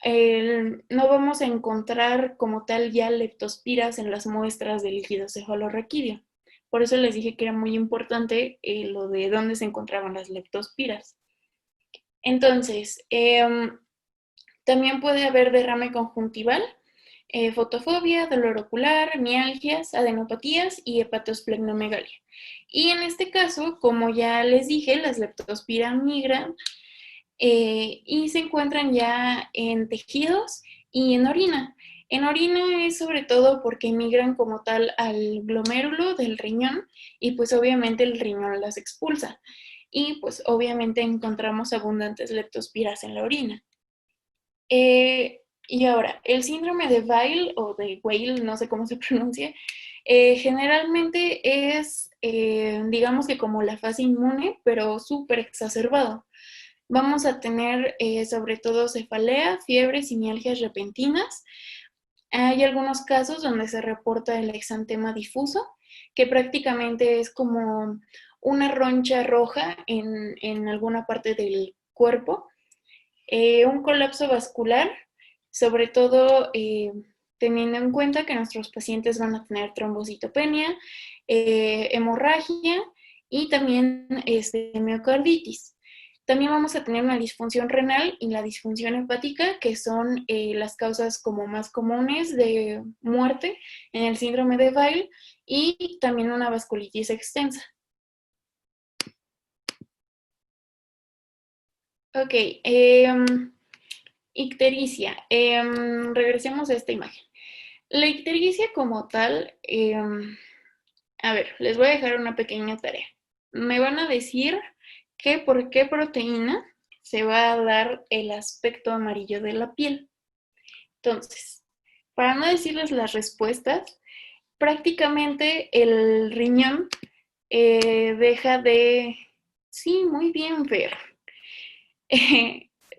no vamos a encontrar como tal ya leptospiras en las muestras de líquido cefalorraquídeo. Por eso les dije que era muy importante lo de dónde se encontraban las leptospiras. Entonces, también puede haber derrame conjuntival, fotofobia, dolor ocular, mialgias, adenopatías y hepatosplenomegalia. Y en este caso, como ya les dije, las leptospiras migran y se encuentran ya en tejidos y en orina. En orina es sobre todo porque migran como tal al glomérulo del riñón y pues obviamente el riñón las expulsa. Y pues obviamente encontramos abundantes leptospiras en la orina. Y ahora, el síndrome de Weil o de Weil, no sé cómo se pronuncia, generalmente es, digamos que como la fase inmune, pero súper exacerbado. Vamos a tener sobre todo cefalea, fiebres y mialgias repentinas. Hay algunos casos donde se reporta el exantema difuso, que prácticamente es como una roncha roja en alguna parte del cuerpo. Un colapso vascular, sobre todo teniendo en cuenta que nuestros pacientes van a tener trombocitopenia, hemorragia y también miocarditis. También vamos a tener una disfunción renal y la disfunción hepática, que son las causas como más comunes de muerte en el síndrome de Weil, y también una vasculitis extensa. Ok, ictericia. Regresemos a esta imagen. La ictericia como tal, a ver, les voy a dejar una pequeña tarea. Me van a decir que por qué proteína se va a dar el aspecto amarillo de la piel. Entonces, para no decirles las respuestas, prácticamente el riñón deja de... Sí, muy bien, Fer.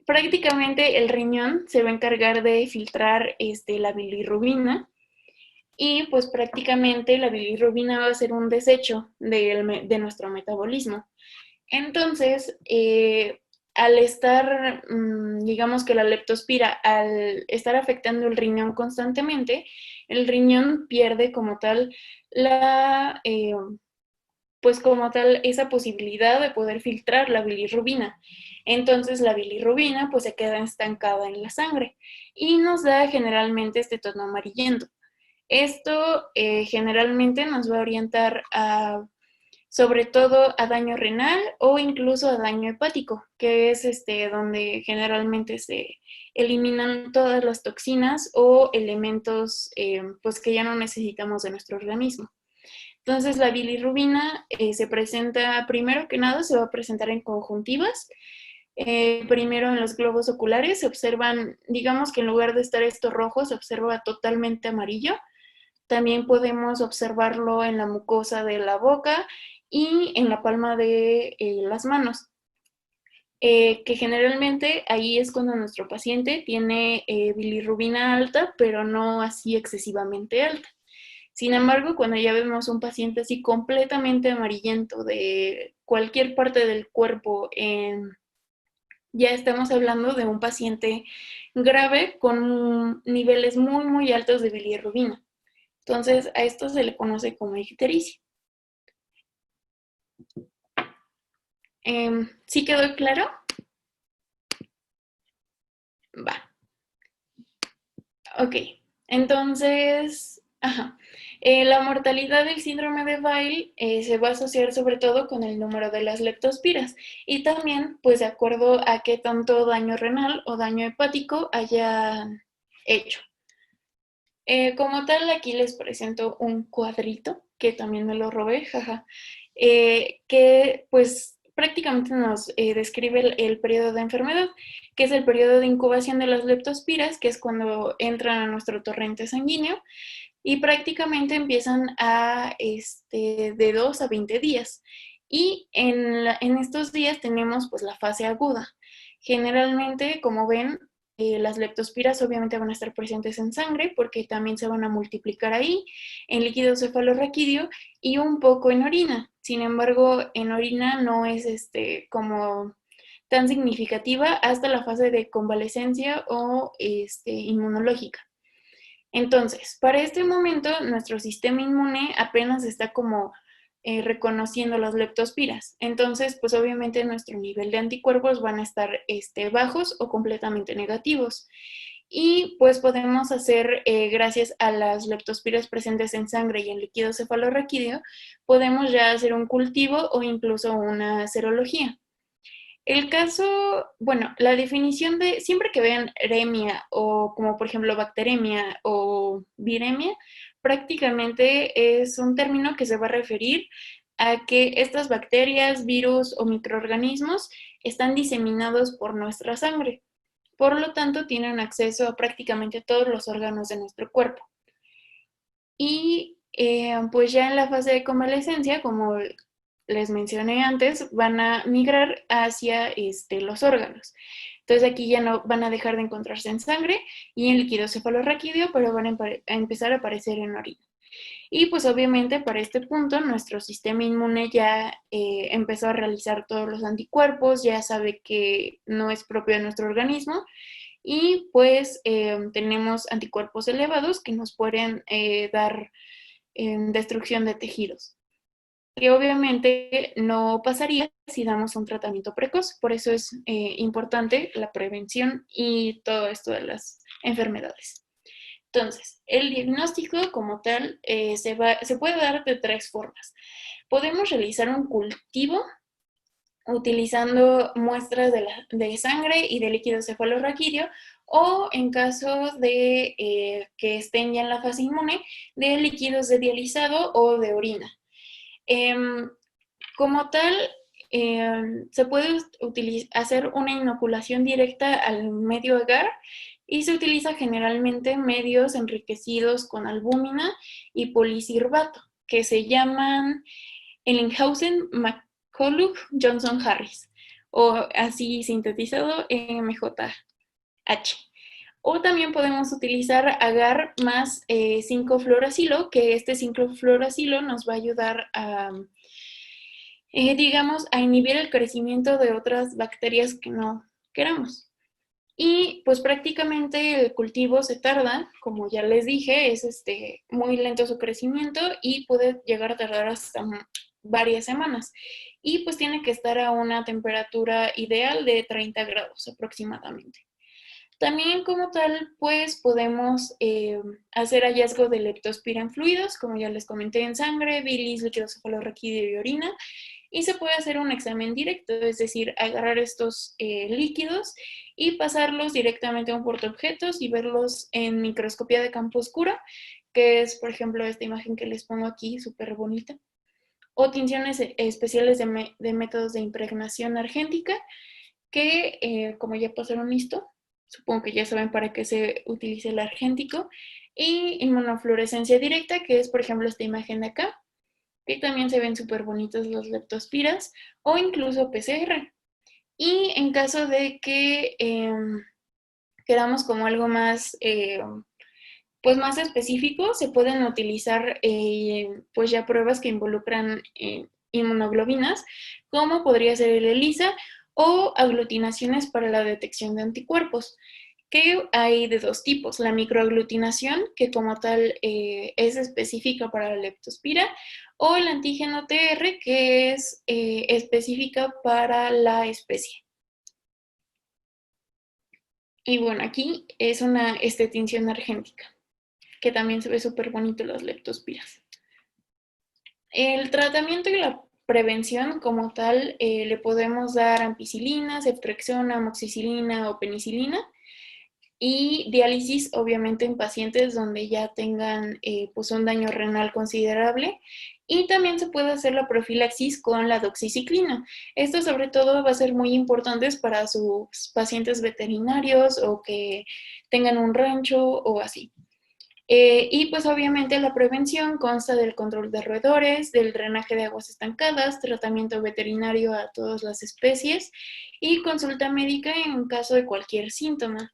Prácticamente el riñón se va a encargar de filtrar la bilirrubina y pues prácticamente la bilirrubina va a ser un desecho de nuestro metabolismo. Entonces, al estar, digamos que la leptospira, al estar afectando el riñón constantemente, el riñón pierde como tal pues como tal esa posibilidad de poder filtrar la bilirrubina. Entonces la bilirrubina pues se queda estancada en la sangre y nos da generalmente este tono amarillento. Esto generalmente nos va a orientar a, sobre todo a daño renal o incluso a daño hepático, que es donde generalmente se eliminan todas las toxinas o elementos pues que ya no necesitamos de nuestro organismo. Entonces la bilirrubina se presenta, primero que nada, se va a presentar en conjuntivas. Primero en los globos oculares se observan, digamos que en lugar de estar esto rojo, se observa totalmente amarillo. También podemos observarlo en la mucosa de la boca y en la palma de las manos. Que generalmente ahí es cuando nuestro paciente tiene bilirrubina alta, pero no así excesivamente alta. Sin embargo, cuando ya vemos un paciente así completamente amarillento de cualquier parte del cuerpo, ya estamos hablando de un paciente grave con niveles muy, muy altos de bilirrubina. Entonces, a esto se le conoce como ictericia. ¿Sí quedó claro? Va. Ok. Entonces, ajá. La mortalidad del síndrome de Weil se va a asociar sobre todo con el número de las leptospiras y también, pues, de acuerdo a qué tanto daño renal o daño hepático haya hecho. Como tal, aquí les presento un cuadrito que también me lo robé, jaja, que pues prácticamente nos describe el periodo de enfermedad, que es el periodo de incubación de las leptospiras, que es cuando entran a nuestro torrente sanguíneo y prácticamente empiezan de 2 a 20 días. Y en estos días tenemos pues la fase aguda. Generalmente, como ven, las leptospiras obviamente van a estar presentes en sangre porque también se van a multiplicar ahí, en líquido cefalorraquídeo y un poco en orina. Sin embargo, en orina no es como tan significativa hasta la fase de convalescencia o inmunológica. Entonces, para este momento, nuestro sistema inmune apenas está como reconociendo las leptospiras. Entonces, pues obviamente nuestro nivel de anticuerpos van a estar bajos o completamente negativos. Y pues podemos hacer, gracias a las leptospiras presentes en sangre y en líquido cefalorraquídeo, podemos ya hacer un cultivo o incluso una serología. El caso, bueno, la definición de, siempre que vean remia o como por ejemplo bacteremia o viremia, prácticamente es un término que se va a referir a que estas bacterias, virus o microorganismos están diseminados por nuestra sangre. Por lo tanto, tienen acceso a prácticamente todos los órganos de nuestro cuerpo. Y pues ya en la fase de convalescencia, como les mencioné antes, van a migrar hacia los órganos. Entonces aquí ya no van a dejar de encontrarse en sangre y en líquido cefalorraquídeo, pero van a empezar a aparecer en orina. Y pues obviamente para este punto nuestro sistema inmune ya empezó a realizar todos los anticuerpos, ya sabe que no es propio de nuestro organismo y pues tenemos anticuerpos elevados que nos pueden dar destrucción de tejidos, que obviamente no pasaría si damos un tratamiento precoz. Por eso es importante la prevención y todo esto de las enfermedades. Entonces, el diagnóstico como tal se puede dar de tres formas. Podemos realizar un cultivo utilizando muestras de sangre y de líquido cefalorraquídeo, o en caso de que estén ya en la fase inmune, de líquidos de dializado o de orina. Como tal, se puede hacer una inoculación directa al medio agar y se utiliza generalmente medios enriquecidos con albúmina y policirbato, que se llaman Ellinghausen, McCulloch, Johnson, Harris, o así sintetizado MJH. O también podemos utilizar agar más 5-fluoracilo, que este 5-fluoracilo nos va a ayudar a, digamos, a inhibir el crecimiento de otras bacterias que no queramos. Y pues prácticamente el cultivo se tarda, como ya les dije, es muy lento su crecimiento y puede llegar a tardar hasta varias semanas. Y pues tiene que estar a una temperatura ideal de 30 grados aproximadamente. También como tal, pues podemos hacer hallazgo de leptospira en fluidos, como ya les comenté, en sangre, bilis, líquido cefalorraquídeo y orina, y se puede hacer un examen directo, es decir, agarrar estos líquidos y pasarlos directamente a un portaobjetos y verlos en microscopía de campo oscura, que es, por ejemplo, esta imagen que les pongo aquí, súper bonita, o tinciones especiales de métodos de impregnación argéntica, que como ya pasaron listo, supongo que ya saben para qué se utiliza el argéntico, y inmunofluorescencia directa, que es, por ejemplo, esta imagen de acá, que también se ven súper bonitos los leptospiras, o incluso PCR. Y en caso de que queramos como algo más, pues más específico, se pueden utilizar pues ya pruebas que involucran inmunoglobinas, como podría ser el ELISA, o aglutinaciones para la detección de anticuerpos, que hay de dos tipos: la microaglutinación, que como tal es específica para la leptospira, o el antígeno TR, que es específica para la especie. Y bueno, aquí es una tinción argéntica, que también se ve súper bonito las leptospiras. El tratamiento y la prevención como tal, le podemos dar ampicilina, ceftriaxona, amoxicilina o penicilina, y diálisis obviamente en pacientes donde ya tengan pues un daño renal considerable, y también se puede hacer la profilaxis con la doxiciclina. Esto sobre todo va a ser muy importante para sus pacientes veterinarios o que tengan un rancho o así. Y pues obviamente la prevención consta del control de roedores, del drenaje de aguas estancadas, tratamiento veterinario a todas las especies y consulta médica en caso de cualquier síntoma.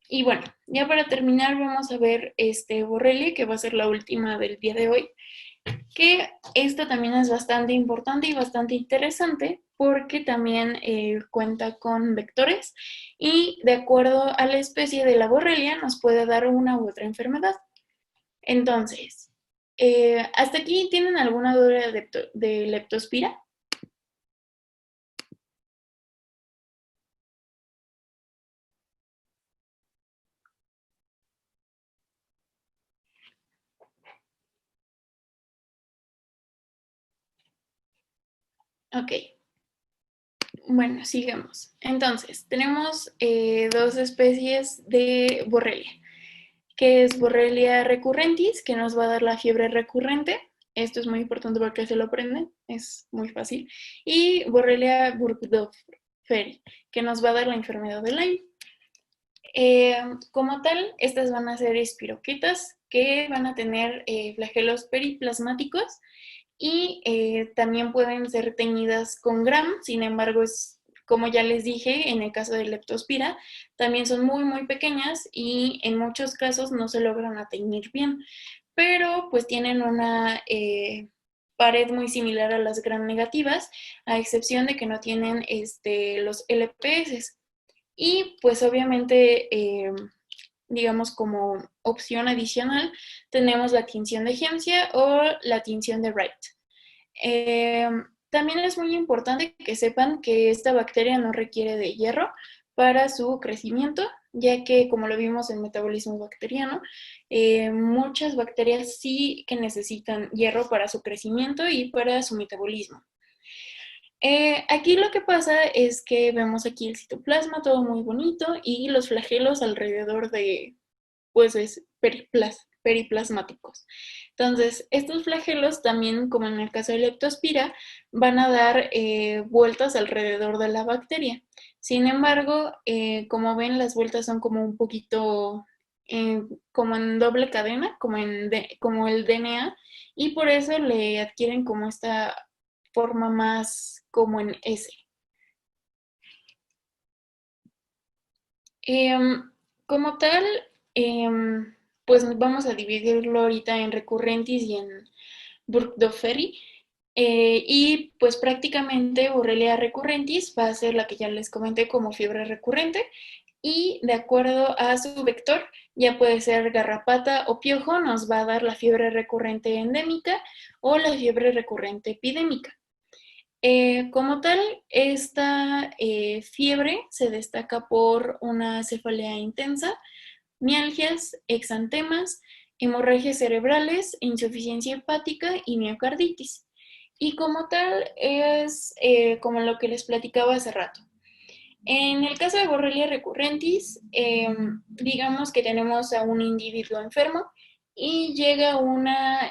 Y bueno, ya para terminar vamos a ver Borrelia, que va a ser la última del día de hoy, que esta también es bastante importante y bastante interesante porque también cuenta con vectores y de acuerdo a la especie de la Borrelia nos puede dar una u otra enfermedad. Entonces, ¿hasta aquí tienen alguna duda de leptospira? Ok, bueno, sigamos. Entonces, tenemos dos especies de Borrelia, que es Borrelia recurrentis, que nos va a dar la fiebre recurrente. Esto es muy importante porque se lo aprenden, es muy fácil. Y Borrelia burgdorferi, que nos va a dar la enfermedad de Lyme. Como tal, estas van a ser espiroquetas que van a tener flagelos periplasmáticos y también pueden ser teñidas con Gram. Sin embargo, como ya les dije, en el caso de leptospira, también son muy, muy pequeñas y en muchos casos no se logran teñir bien, pero pues tienen una pared muy similar a las Gram negativas, a excepción de que no tienen los LPS. Y pues obviamente, digamos como opción adicional, tenemos la tinción de Hemsia o la tinción de Wright. También es muy importante que sepan que esta bacteria no requiere de hierro para su crecimiento, ya que como lo vimos en metabolismo bacteriano, muchas bacterias sí que necesitan hierro para su crecimiento y para su metabolismo. Aquí lo que pasa es que vemos aquí el citoplasma, todo muy bonito, y los flagelos alrededor de, pues, es periplasmáticos. Entonces, estos flagelos también, como en el caso de Leptospira, van a dar vueltas alrededor de la bacteria. Sin embargo, como ven, las vueltas son como un poquito como en doble cadena, como el DNA, y por eso le adquieren como esta forma más como en S. Em, Como tal, pues vamos a dividirlo ahorita en recurrentis y en Burgdorferi. Y pues prácticamente Borrelia recurrentis va a ser la que ya les comenté como fiebre recurrente, y de acuerdo a su vector, ya puede ser garrapata o piojo, nos va a dar la fiebre recurrente endémica o la fiebre recurrente epidémica. Como tal, esta fiebre se destaca por una cefalea intensa, mialgias, exantemas, hemorragias cerebrales, insuficiencia hepática y miocarditis. Y como tal es como lo que les platicaba hace rato. En el caso de Borrelia recurrentis, digamos que tenemos a un individuo enfermo y llega una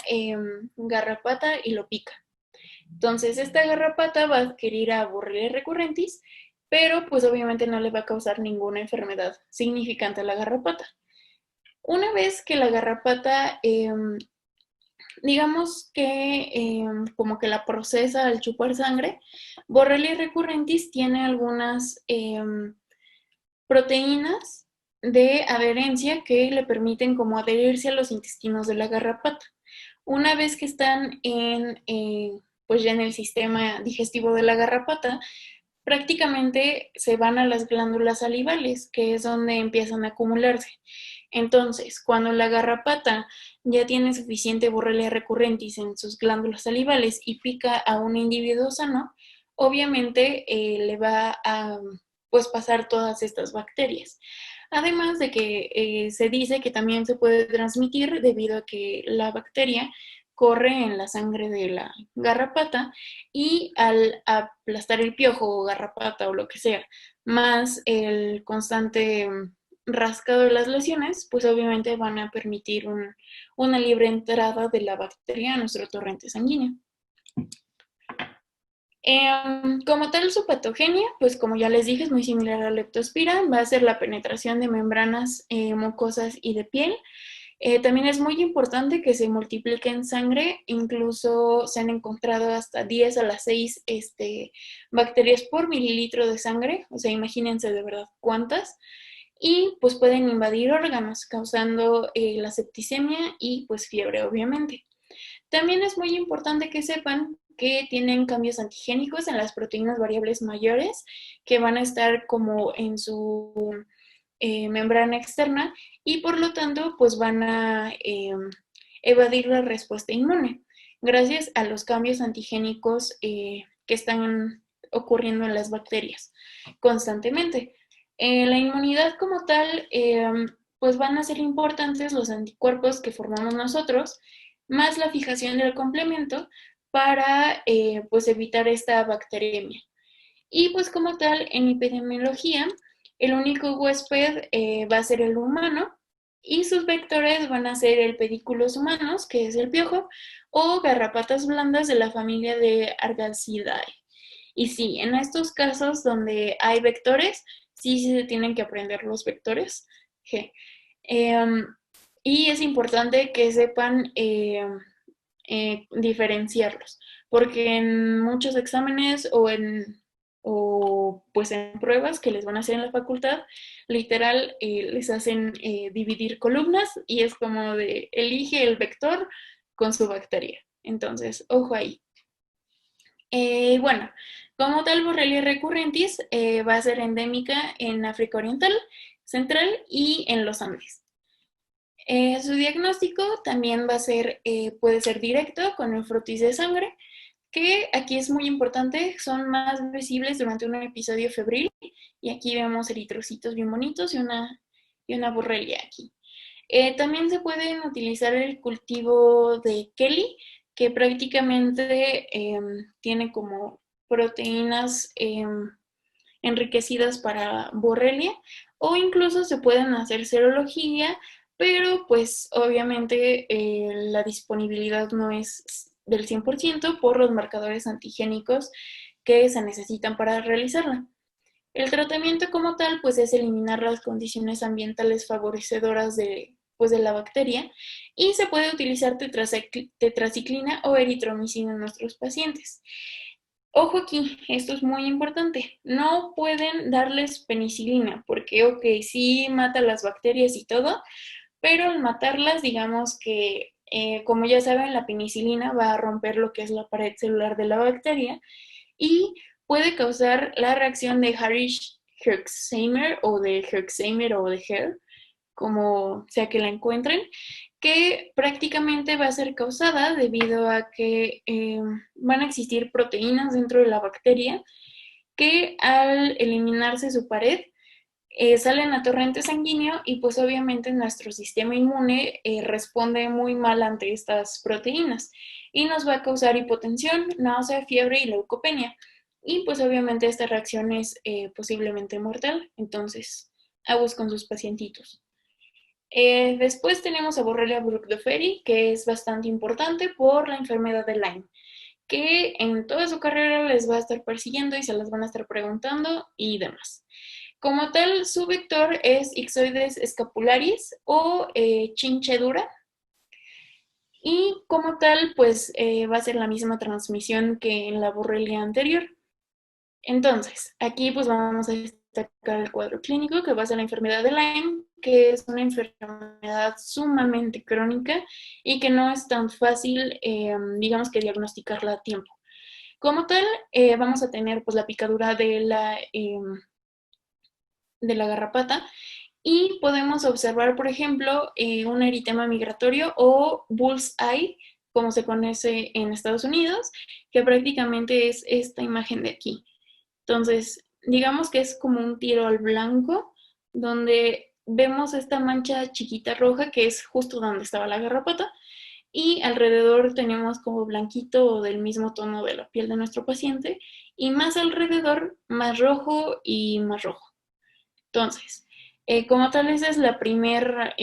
garrapata y lo pica. Entonces, esta garrapata va a adquirir a Borrelia recurrentis, pero pues obviamente no le va a causar ninguna enfermedad significante a la garrapata. Una vez que la garrapata, digamos que como que la procesa al chupar sangre, Borrelia recurrentis tiene algunas proteínas de adherencia que le permiten como adherirse a los intestinos de la garrapata. Una vez que están pues ya en el sistema digestivo de la garrapata, prácticamente se van a las glándulas salivales, que es donde empiezan a acumularse. Entonces, cuando la garrapata ya tiene suficiente Borrelia recurrentis en sus glándulas salivales y pica a un individuo sano, obviamente le va a pues pasar todas estas bacterias. Además de que se dice que también se puede transmitir debido a que la bacteria corre en la sangre de la garrapata, y al aplastar el piojo o garrapata o lo que sea, más el constante rascado de las lesiones, pues obviamente van a permitir una libre entrada de la bacteria a nuestro torrente sanguíneo. Como tal, su patogenia, pues como ya les dije, es muy similar a la leptospira, va a ser la penetración de membranas mucosas y de piel. También es muy importante que se multiplique en sangre, incluso se han encontrado hasta 10 a las 6 bacterias por mililitro de sangre, o sea, imagínense de verdad cuántas, y pues pueden invadir órganos, causando la septicemia y pues fiebre, obviamente. También es muy importante que sepan que tienen cambios antigénicos en las proteínas variables mayores, que van a estar como en su membrana externa, y por lo tanto pues van a evadir la respuesta inmune gracias a los cambios antigénicos que están ocurriendo en las bacterias constantemente. La inmunidad como tal, pues van a ser importantes los anticuerpos que formamos nosotros, más la fijación del complemento para pues evitar esta bacteremia. Y pues como tal, en epidemiología, el único huésped va a ser el humano, y sus vectores van a ser el pedículos humanos, que es el piojo, o garrapatas blandas de la familia de Argacidae. Y sí, en estos casos donde hay vectores, sí se tienen que aprender los vectores. Eh, y es importante que sepan diferenciarlos, porque en muchos exámenes o pues en pruebas que les van a hacer en la facultad, literal les hacen dividir columnas, y es como de elige el vector con su bacteria. Entonces, ojo ahí. Bueno, como tal, Borrelia recurrentis va a ser endémica en África Oriental, Central y en los Andes. Su diagnóstico también va a ser, puede ser directo con el frotis de sangre, que aquí es muy importante, son más visibles durante un episodio febril, y aquí vemos eritrocitos bien bonitos y una borrelia aquí. También se pueden utilizar el cultivo de Kelly, que prácticamente tiene como proteínas enriquecidas para Borrelia, o incluso se pueden hacer serología, pero pues obviamente la disponibilidad no es del 100% por los marcadores antigénicos que se necesitan para realizarla. El tratamiento como tal pues es eliminar las condiciones ambientales favorecedoras de la bacteria, y se puede utilizar tetraciclina o eritromicina en nuestros pacientes. Ojo aquí, esto es muy importante. No pueden darles penicilina porque, ok, sí mata las bacterias y todo, pero al matarlas, digamos que, como ya saben, la penicilina va a romper lo que es la pared celular de la bacteria y puede causar la reacción de Herxheimer o de Herxheimer o de Her, como sea que la encuentren, que prácticamente va a ser causada debido a que van a existir proteínas dentro de la bacteria que al eliminarse su pared salen a torrente sanguíneo, y pues obviamente nuestro sistema inmune responde muy mal ante estas proteínas y nos va a causar hipotensión, náusea, fiebre y leucopenia. Y pues obviamente esta reacción es posiblemente mortal, entonces aguas con sus pacientitos. Después tenemos a Borrelia burgdorferi, que es bastante importante por la enfermedad de Lyme, que en toda su carrera les va a estar persiguiendo y se las van a estar preguntando y demás. Como tal, su vector es Ixodes scapularis o chinchedura, y como tal, pues va a ser la misma transmisión que en la borrelia anterior. Entonces, aquí pues vamos a destacar el cuadro clínico, que va a ser la enfermedad de Lyme, que es una enfermedad sumamente crónica y que no es tan fácil, digamos que diagnosticarla a tiempo. Como tal, vamos a tener pues la picadura de la garrapata, y podemos observar, por ejemplo, un eritema migratorio o bullseye, como se conoce en Estados Unidos, que prácticamente es esta imagen de aquí. Entonces, digamos que es como un tiro al blanco, donde vemos esta mancha chiquita roja que es justo donde estaba la garrapata, y alrededor tenemos como blanquito del mismo tono de la piel de nuestro paciente, y más alrededor, más rojo y más rojo. Entonces, como tal, esa es la primera,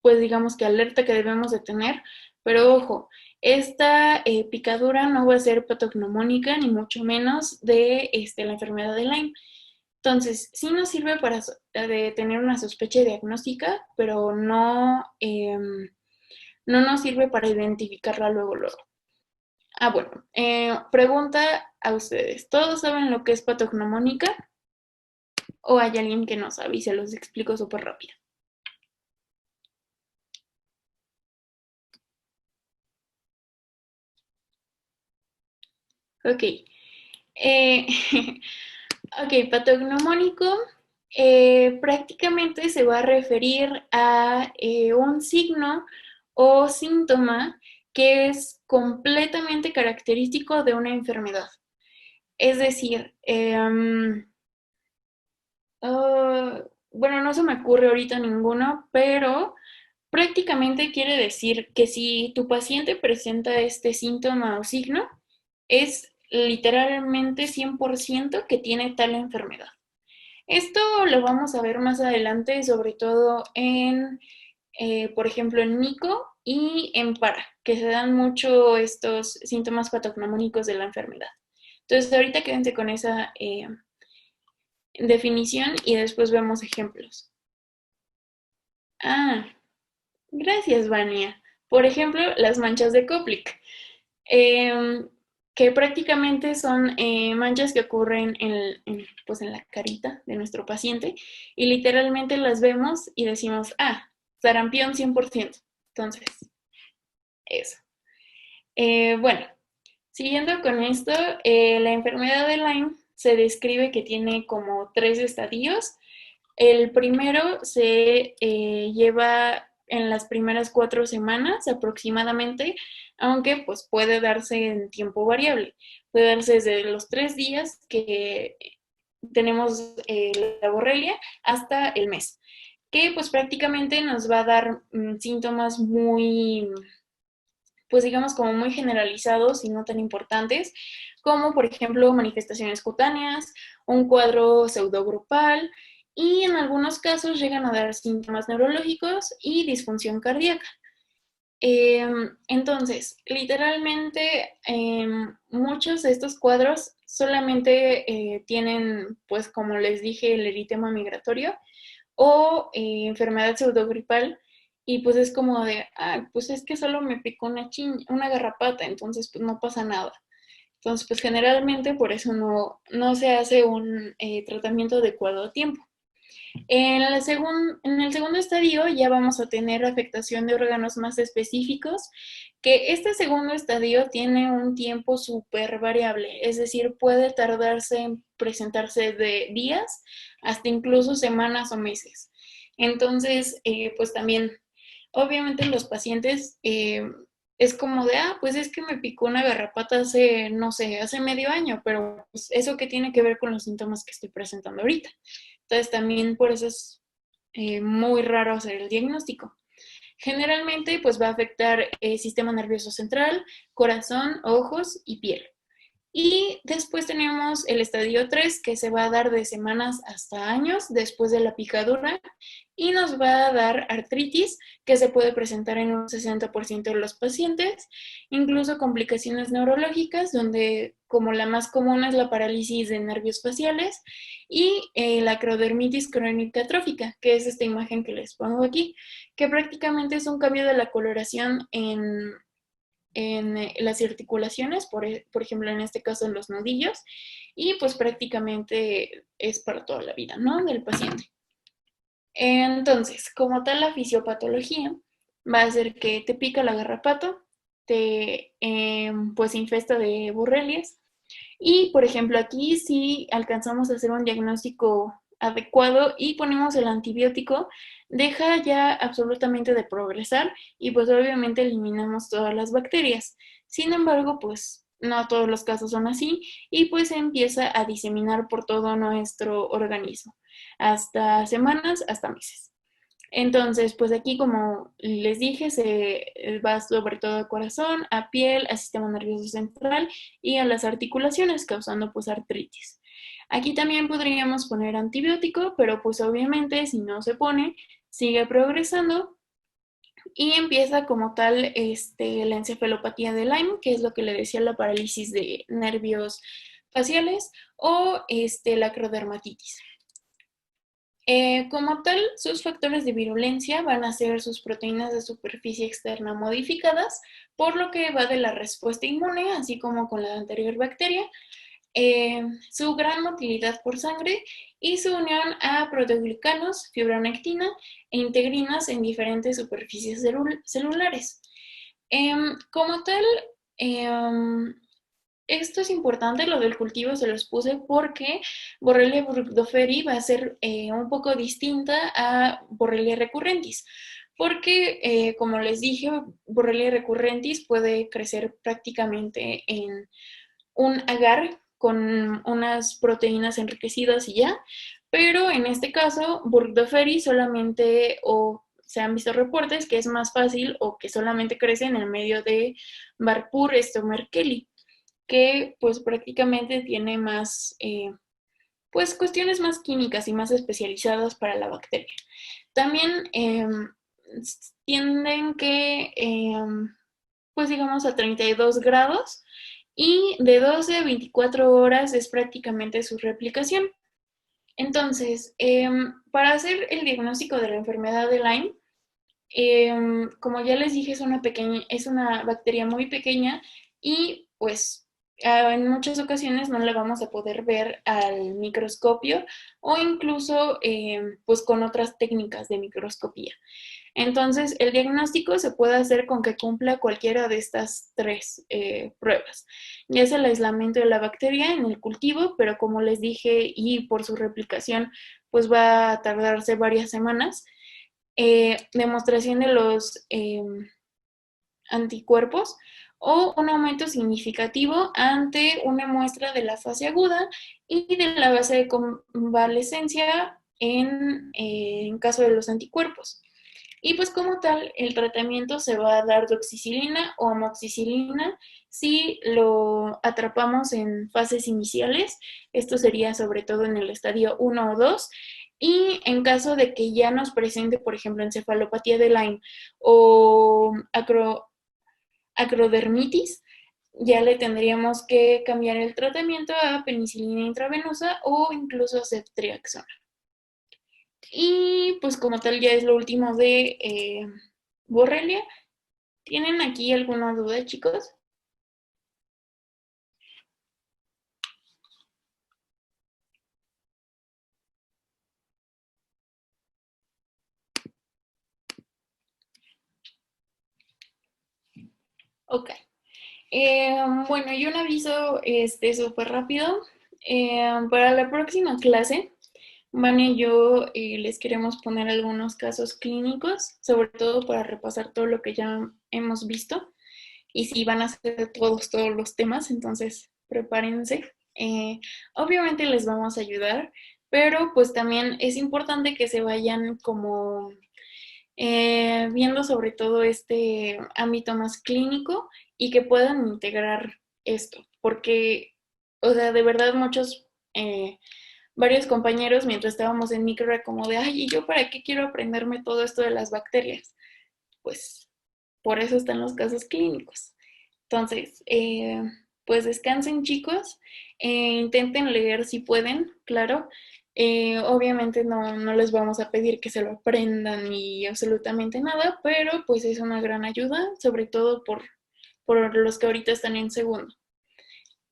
pues digamos que alerta que debemos de tener, pero ojo, esta picadura no va a ser patognomónica ni mucho menos de la enfermedad de Lyme. Entonces, sí nos sirve para de tener una sospecha diagnóstica, pero no, no nos sirve para identificarla luego, luego. Ah, bueno, pregunta a ustedes, ¿todos saben lo que es patognomónica? ¿O hay alguien que no sabe y se los explico súper rápido? Ok. Eh, ok, patognomónico prácticamente se va a referir a un signo o síntoma que es completamente característico de una enfermedad. Es decir, bueno, no se me ocurre ahorita ninguno, pero prácticamente quiere decir que si tu paciente presenta este síntoma o signo, es literalmente 100% que tiene tal enfermedad. Esto lo vamos a ver más adelante, sobre todo en, por ejemplo, en mico y en para, que se dan mucho estos síntomas patognomónicos de la enfermedad. Entonces, ahorita quédense con esa definición y después vemos ejemplos. Ah, gracias, Vania. Por ejemplo, las manchas de Koplik, que prácticamente son manchas que ocurren pues en la carita de nuestro paciente, y literalmente las vemos y decimos, ah, sarampión 100%. Entonces, eso. Bueno, siguiendo con esto, la enfermedad de Lyme se describe que tiene como 3 estadios. El primero se lleva en las primeras 4 semanas aproximadamente, aunque pues puede darse en tiempo variable. Puede darse desde los 3 días que tenemos la borrelia hasta el mes, que pues prácticamente nos va a dar síntomas muy, pues digamos como muy generalizados y no tan importantes, como por ejemplo manifestaciones cutáneas, un cuadro pseudogrupal y en algunos casos llegan a dar síntomas neurológicos y disfunción cardíaca. Entonces, literalmente, muchos de estos cuadros solamente tienen, pues como les dije, el eritema migratorio o enfermedad pseudogripal, y pues es como de, pues es que solo me picó una garrapata, entonces pues no pasa nada. Entonces, pues generalmente por eso no se hace un tratamiento adecuado a tiempo. En el segundo estadio ya vamos a tener afectación de órganos más específicos, que este segundo estadio tiene un tiempo súper variable, es decir, puede tardarse en presentarse de días hasta incluso semanas o meses. Entonces, pues también, obviamente los pacientes es como de, pues es que me picó una garrapata hace, no sé, hace medio año, pero pues, eso qué tiene que ver con los síntomas que estoy presentando ahorita. Entonces también por eso es muy raro hacer el diagnóstico. Generalmente pues va a afectar el sistema nervioso central, corazón, ojos y piel. Y después tenemos el estadio 3 que se va a dar de semanas hasta años después de la picadura y nos va a dar artritis que se puede presentar en un 60% de los pacientes, incluso complicaciones neurológicas donde como la más común es la parálisis de nervios faciales y la acrodermitis crónica atrófica, que es esta imagen que les pongo aquí, que prácticamente es un cambio de la coloración en las articulaciones, por ejemplo, en este caso en los nudillos, y pues prácticamente es para toda la vida, ¿no? Del paciente. Entonces, como tal, la fisiopatología va a ser que te pica la garrapata, te pues infesta de borrelias, y, por ejemplo, aquí si alcanzamos a hacer un diagnóstico adecuado y ponemos el antibiótico, deja ya absolutamente de progresar y pues obviamente eliminamos todas las bacterias. Sin embargo, pues no todos los casos son así y pues se empieza a diseminar por todo nuestro organismo, hasta semanas, hasta meses. Entonces, pues aquí, como les dije, se va sobre todo al corazón, a piel, al sistema nervioso central y a las articulaciones, causando pues artritis. Aquí también podríamos poner antibiótico, pero pues obviamente si no se pone, sigue progresando y empieza como tal la encefalopatía de Lyme, que es lo que le decía la parálisis de nervios faciales o la acrodermatitis. Como tal, sus factores de virulencia van a ser sus proteínas de superficie externa modificadas, por lo que va de la respuesta inmune, así como con la anterior bacteria, su gran motilidad por sangre y su unión a proteoglicanos, fibronectina e integrinas en diferentes superficies celulares. Como tal, esto es importante, lo del cultivo se los puse porque Borrelia burgdorferi va a ser un poco distinta a Borrelia recurrentis, porque como les dije, Borrelia recurrentis puede crecer prácticamente en un agar con unas proteínas enriquecidas y ya, pero en este caso, burgdorferi solamente o se han visto reportes que es más fácil o que solamente crece en el medio de Barpur Stommerkelly, que pues prácticamente tiene más, pues cuestiones más químicas y más especializadas para la bacteria. También tienden que, pues digamos, a 32 grados y de 12 a 24 horas es prácticamente su replicación. Entonces, para hacer el diagnóstico de la enfermedad de Lyme, como ya les dije, es una bacteria muy pequeña y pues en muchas ocasiones no la vamos a poder ver al microscopio o incluso pues con otras técnicas de microscopía. Entonces, el diagnóstico se puede hacer con que cumpla cualquiera de estas tres pruebas. Ya es el aislamiento de la bacteria en el cultivo, pero como les dije, y por su replicación, pues va a tardarse varias semanas. Demostración de los anticuerpos o un aumento significativo ante una muestra de la fase aguda y de la base de convalescencia en caso de los anticuerpos. Y pues como tal, el tratamiento se va a dar doxicilina o amoxicilina si lo atrapamos en fases iniciales. Esto sería sobre todo en el estadio 1 o 2. Y en caso de que ya nos presente, por ejemplo, encefalopatía de Lyme o acrodermitis, ya le tendríamos que cambiar el tratamiento a penicilina intravenosa o incluso ceftriaxona. Y pues como tal ya es lo último de Borrelia. ¿Tienen aquí alguna duda, chicos? Ok. Bueno, y un aviso súper rápido. Para la próxima clase, Vane y yo les queremos poner algunos casos clínicos, sobre todo para repasar todo lo que ya hemos visto. Y si van a hacer todos los temas, entonces prepárense. Obviamente les vamos a ayudar, pero pues también es importante que se vayan como viendo sobre todo este ámbito más clínico y que puedan integrar esto, porque, o sea, de verdad varios compañeros mientras estábamos en micro era como de, ay, ¿y yo para qué quiero aprenderme todo esto de las bacterias? Pues por eso están los casos clínicos. Entonces, pues descansen chicos, intenten leer si pueden, claro. Obviamente no les vamos a pedir que se lo aprendan ni absolutamente nada, pero pues es una gran ayuda, sobre todo por los que ahorita están en segundo.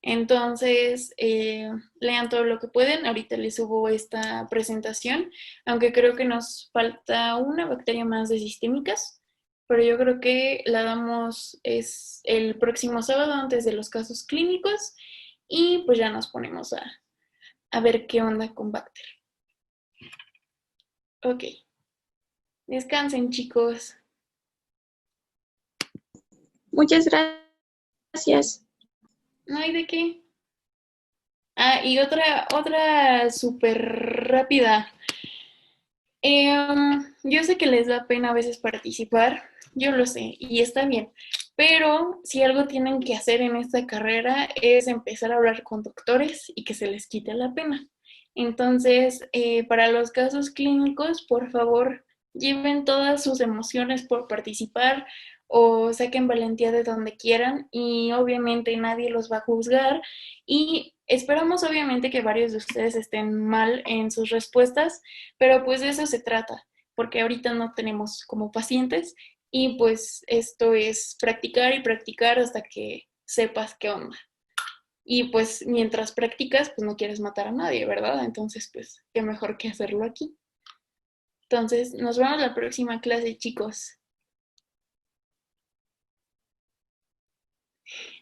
Entonces, lean todo lo que pueden. Ahorita les subo esta presentación, aunque creo que nos falta una bacteria más de sistémicas, pero yo creo que la damos es el próximo sábado antes de los casos clínicos y pues ya nos ponemos a ver qué onda con Bacter. Ok, descansen chicos. Muchas gracias. No hay de qué. Ah, y otra súper rápida. Yo sé que les da pena a veces participar, yo lo sé, y está bien, pero si algo tienen que hacer en esta carrera es empezar a hablar con doctores y que se les quite la pena. Entonces, para los casos clínicos, por favor, lleven todas sus emociones por participar o saquen valentía de donde quieran y obviamente nadie los va a juzgar y esperamos obviamente que varios de ustedes estén mal en sus respuestas, pero pues de eso se trata, porque ahorita no tenemos como pacientes y pues esto es practicar y practicar hasta que sepas qué onda. Y pues mientras practicas, pues no quieres matar a nadie, ¿verdad? Entonces, pues qué mejor que hacerlo aquí. Entonces, nos vemos la próxima clase, chicos.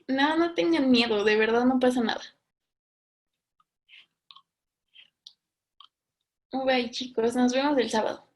No, no tengan miedo, de verdad no pasa nada. Bye, chicos, nos vemos el sábado.